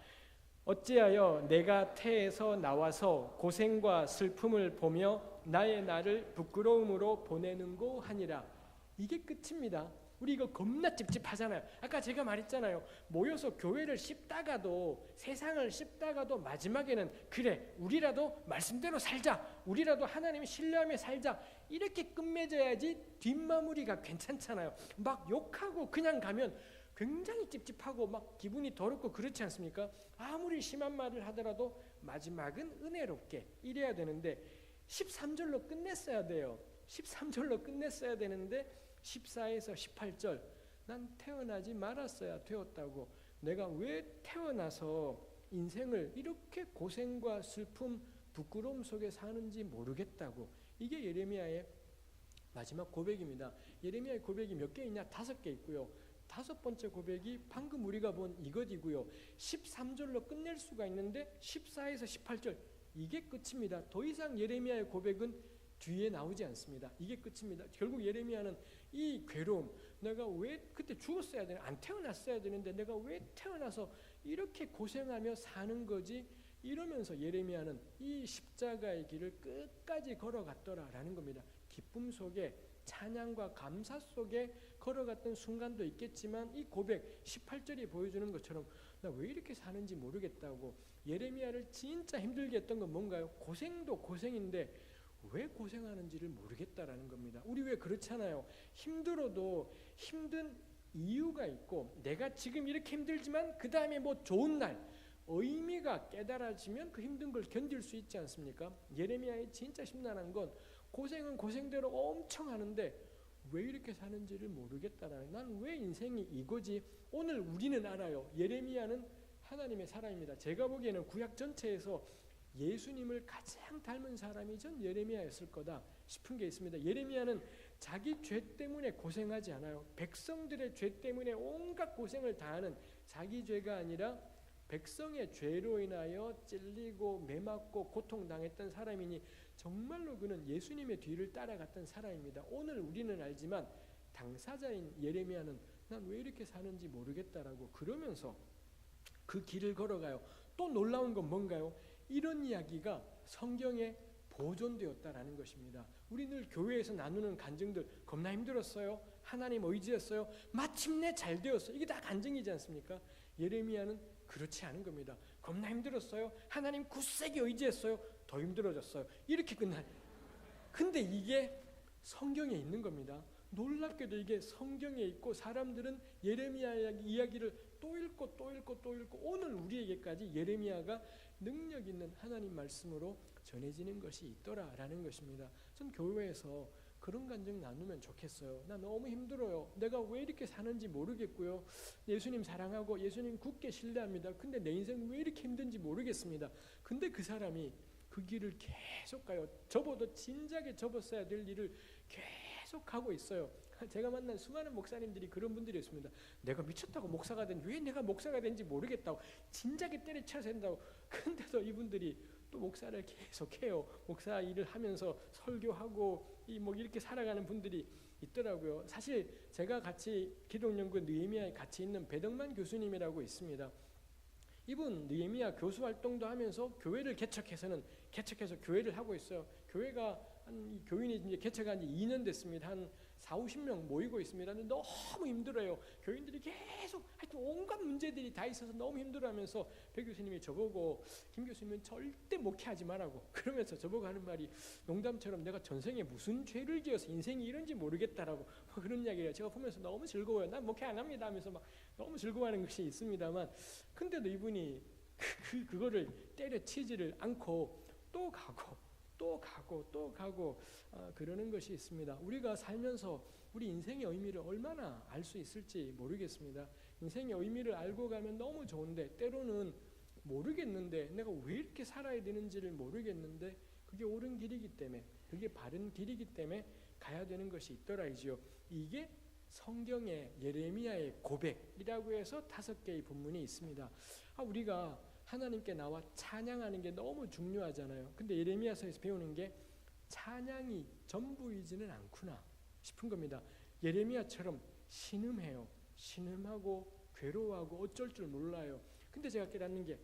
어찌하여 내가 태에서 나와서 고생과 슬픔을 보며 나의 날을 부끄러움으로 보내는고 하니라. 이게 끝입니다. 우리 이거 겁나 찝찝하잖아요. 아까 제가 말했잖아요. 모여서 교회를 씹다가도, 세상을 씹다가도 마지막에는 그래 우리라도 말씀대로 살자, 우리라도 하나님 신뢰하며 살자, 이렇게 끝맺어야지 뒷마무리가 괜찮잖아요. 막 욕하고 그냥 가면 굉장히 찝찝하고 막 기분이 더럽고 그렇지 않습니까? 아무리 심한 말을 하더라도 마지막은 은혜롭게 이래야 되는데 13절로 끝냈어야 돼요. 13절로 끝냈어야 되는데 14에서 18절 난 태어나지 말았어야 되었다고, 내가 왜 태어나서 인생을 이렇게 고생과 슬픔, 부끄러움 속에 사는지 모르겠다고. 이게 예레미야의 마지막 고백입니다. 예레미야의 고백이 몇 개 있냐? 5개 있고요. 다섯 번째 고백이 방금 우리가 본 이것이고요. 13절로 끝낼 수가 있는데 14에서 18절 이게 끝입니다. 더 이상 예레미야의 고백은 뒤에 나오지 않습니다. 이게 끝입니다. 결국 예레미야는 이 괴로움, 내가 왜 그때 죽었어야 되는, 안 태어났어야 되는데 내가 왜 태어나서 이렇게 고생하며 사는 거지, 이러면서 예레미야는 이 십자가의 길을 끝까지 걸어갔더라라는 겁니다. 기쁨 속에 찬양과 감사 속에 걸어갔던 순간도 있겠지만 이 고백 18절이 보여주는 것처럼 나 왜 이렇게 사는지 모르겠다고 예레미야를 진짜 힘들게 했던 건 뭔가요? 고생도 고생인데 왜 고생하는지를 모르겠다라는 겁니다. 우리 왜 그렇잖아요. 힘들어도 힘든 이유가 있고 내가 지금 이렇게 힘들지만 그 다음에 뭐 좋은 날 의미가 깨달아지면 그 힘든 걸 견딜 수 있지 않습니까? 예레미야의 진짜 심란한 건 고생은 고생대로 엄청 하는데 왜 이렇게 사는지를 모르겠다라는, 난 왜 인생이 이거지? 오늘 우리는 알아요. 예레미야는 하나님의 사람입니다. 제가 보기에는 구약 전체에서 예수님을 가장 닮은 사람이 전 예레미야였을 거다 싶은 게 있습니다. 예레미야는 자기 죄 때문에 고생하지 않아요. 백성들의 죄 때문에 온갖 고생을 다하는, 자기 죄가 아니라 백성의 죄로 인하여 찔리고 매맞고 고통당했던 사람이니 정말로 그는 예수님의 뒤를 따라갔던 사람입니다. 오늘 우리는 알지만 당사자인 예레미야는 난 왜 이렇게 사는지 모르겠다라고 그러면서 그 길을 걸어가요. 또 놀라운 건 뭔가요? 이런 이야기가 성경에 보존되었다라는 것입니다. 우리 늘 교회에서 나누는 간증들, 겁나 힘들었어요, 하나님 의지했어요, 마침내 잘 되었어요, 이게 다 간증이지 않습니까? 예레미야는 그렇지 않은 겁니다. 겁나 힘들었어요, 하나님 굳세게 의지했어요, 더 힘들어졌어요, 이렇게 끝나요. 근데 이게 성경에 있는 겁니다. 놀랍게도 이게 성경에 있고 사람들은 예레미야 이야기를 또 읽고 또 읽고 또 읽고 오늘 우리에게까지 예레미야가 능력 있는 하나님 말씀으로 전해지는 것이 있더라라는 것입니다. 전 교회에서 그런 간증 나누면 좋겠어요. 나 너무 힘들어요. 내가 왜 이렇게 사는지 모르겠고요. 예수님 사랑하고 예수님 굳게 신뢰합니다. 근데 내 인생 왜 이렇게 힘든지 모르겠습니다. 근데 그 사람이 그 길을 계속 가요. 접어도 진작에 접었어야 될 일을 계속 하고 있어요. 제가 만난 수많은 목사님들이 그런 분들이 있습니다. 내가 미쳤다고 목사가 된, 왜 내가 목사가 된지 모르겠다고 진작에 때려쳐야 된다고. 근데도 이분들이 또 목사를 계속해요. 목사 일을 하면서 설교하고 뭐 이렇게 살아가는 분들이 있더라고요. 사실 제가 같이 기독연구원 느헤미야에 같이 있는 배덕만 교수님이라고 있습니다. 이분 느헤미야 교수 활동도 하면서 교회를 개척해서 교회를 하고 있어요. 교회가 한 교인이 이제 개척한 지 2년 됐습니다. 한 40-50명 모이고 있습니다. 근데 너무 힘들어요. 교인들이 계속 하여튼 온갖 문제들이 다 있어서 너무 힘들어하면서 배 교수님이 저보고 김 교수님은 절대 목회하지 말라고 그러면서 저보고 하는 말이 농담처럼 내가 전생에 무슨 죄를 지어서 인생이 이런지 모르겠다라고 그런 이야기를 제가 보면서 너무 즐거워요. 난 목회 안 합니다 하면서 막 너무 즐거워하는 것이 있습니다만 근데도 이분이 그거를 때려치지를 않고 또 가고 그러는 것이 있습니다. 우리가 살면서 우리 인생의 의미를 얼마나 알 수 있을지 모르겠습니다. 인생의 의미를 알고 가면 너무 좋은데 때로는 모르겠는데 내가 왜 이렇게 살아야 되는지를 모르겠는데 그게 옳은 길이기 때문에 그게 바른 길이기 때문에 가야 되는 것이 있더라이지요. 이게 성경의 예레미야의 고백이라고 해서 5개의 본문이 있습니다. 우리가 하나님께 나와 찬양하는 게 너무 중요하잖아요. 근데 예레미야서에서 배우는 게 찬양이 전부이지는 않구나 싶은 겁니다. 예레미야처럼 신음해요. 신음하고 괴로워하고 어쩔 줄 몰라요. 근데 제가 깨닫는 게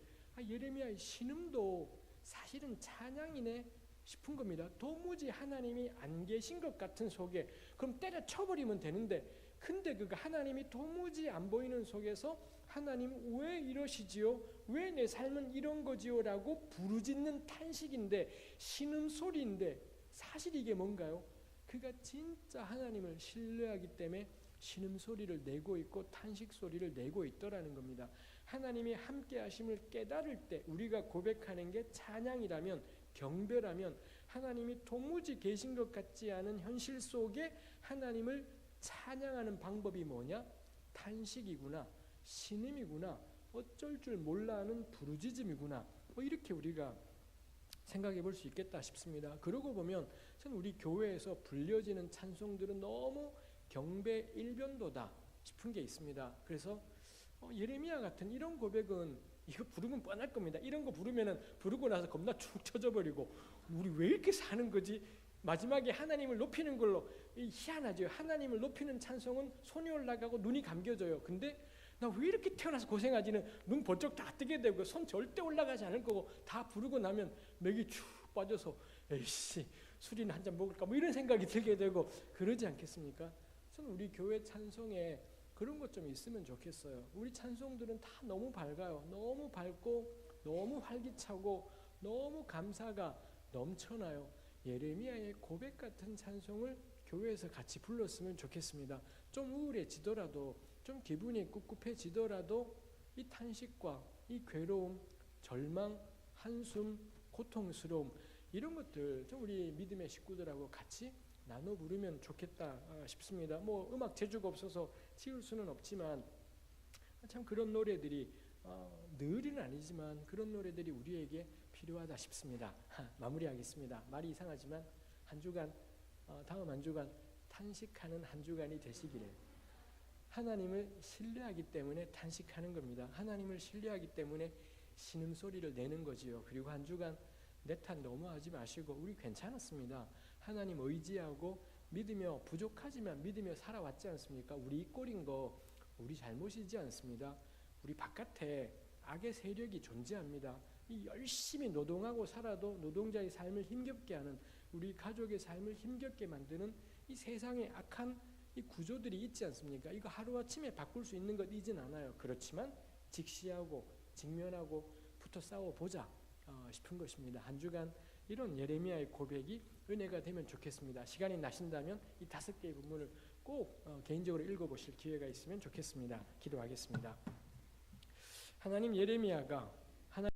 예레미야의 신음도 사실은 찬양이네 싶은 겁니다. 도무지 하나님이 안 계신 것 같은 속에 그럼 때려쳐버리면 되는데 근데 그가 하나님이 도무지 안 보이는 속에서 하나님 왜 이러시지요? 왜 내 삶은 이런 거지요? 라고 부르짖는 탄식인데 신음소리인데 사실 이게 뭔가요? 그가 진짜 하나님을 신뢰하기 때문에 신음소리를 내고 있고 탄식소리를 내고 있더라는 겁니다. 하나님이 함께 하심을 깨달을 때 우리가 고백하는 게 찬양이라면 경배라면 하나님이 도무지 계신 것 같지 않은 현실 속에 하나님을 찬양하는 방법이 뭐냐? 탄식이구나, 신음이구나, 어쩔 줄 몰라 하는 부르짖음이구나. 이렇게 우리가 생각해 볼 수 있겠다 싶습니다. 그러고 보면 저는 우리 교회에서 불려지는 찬송들은 너무 경배 일변도다 싶은 게 있습니다. 그래서 예레미야 같은 이런 고백은 이거 부르면 뻔할 겁니다. 이런 거 부르면은 부르고 나서 겁나 축 처져 버리고 우리 왜 이렇게 사는 거지? 마지막에 하나님을 높이는 걸로 희한하죠. 하나님을 높이는 찬송은 손이 올라가고 눈이 감겨져요. 근데 나 왜 이렇게 태어나서 고생하지는 눈 번쩍 다 뜨게 되고 손 절대 올라가지 않을 거고 다 부르고 나면 맥이 쭉 빠져서 에이씨 술이나 한잔 먹을까 뭐 이런 생각이 들게 되고 그러지 않겠습니까? 저는 우리 교회 찬송에 그런 것 좀 있으면 좋겠어요. 우리 찬송들은 다 너무 밝아요. 너무 밝고 너무 활기차고 너무 감사가 넘쳐나요. 예레미야의 고백 같은 찬송을 교회에서 같이 불렀으면 좋겠습니다. 좀 우울해지더라도 좀 기분이 꿉꿉해지더라도 이 탄식과 이 괴로움, 절망, 한숨, 고통스러움 이런 것들 좀 우리 믿음의 식구들하고 같이 나눠 부르면 좋겠다 싶습니다. 뭐 음악 재주가 없어서 지을 수는 없지만 참 그런 노래들이 늘은 아니지만 그런 노래들이 우리에게 필요하다 싶습니다. 마무리하겠습니다. 말이 이상하지만 한 주간 다음 한 주간 탄식하는 한 주간이 되시기를. 하나님을 신뢰하기 때문에 탄식하는 겁니다. 하나님을 신뢰하기 때문에 신음소리를 내는 거지요. 그리고 한 주간 내 탓 너무 하지 마시고 우리 괜찮았습니다. 하나님 의지하고 믿으며 부족하지만 믿으며 살아왔지 않습니까? 우리 이 꼴인 거 우리 잘못이지 않습니다. 우리 바깥에 악의 세력이 존재합니다. 이 열심히 노동하고 살아도 노동자의 삶을 힘겹게 하는 우리 가족의 삶을 힘겹게 만드는 이 세상의 악한 이 구조들이 있지 않습니까? 이거 하루아침에 바꿀 수 있는 것이진 않아요. 그렇지만 직시하고 직면하고 붙어 싸워보자 싶은 것입니다. 한 주간 이런 예레미야의 고백이 은혜가 되면 좋겠습니다. 시간이 나신다면 이 5개의 본문을 꼭 개인적으로 읽어보실 기회가 있으면 좋겠습니다. 기도하겠습니다. 하나님, 예레미야가 하나님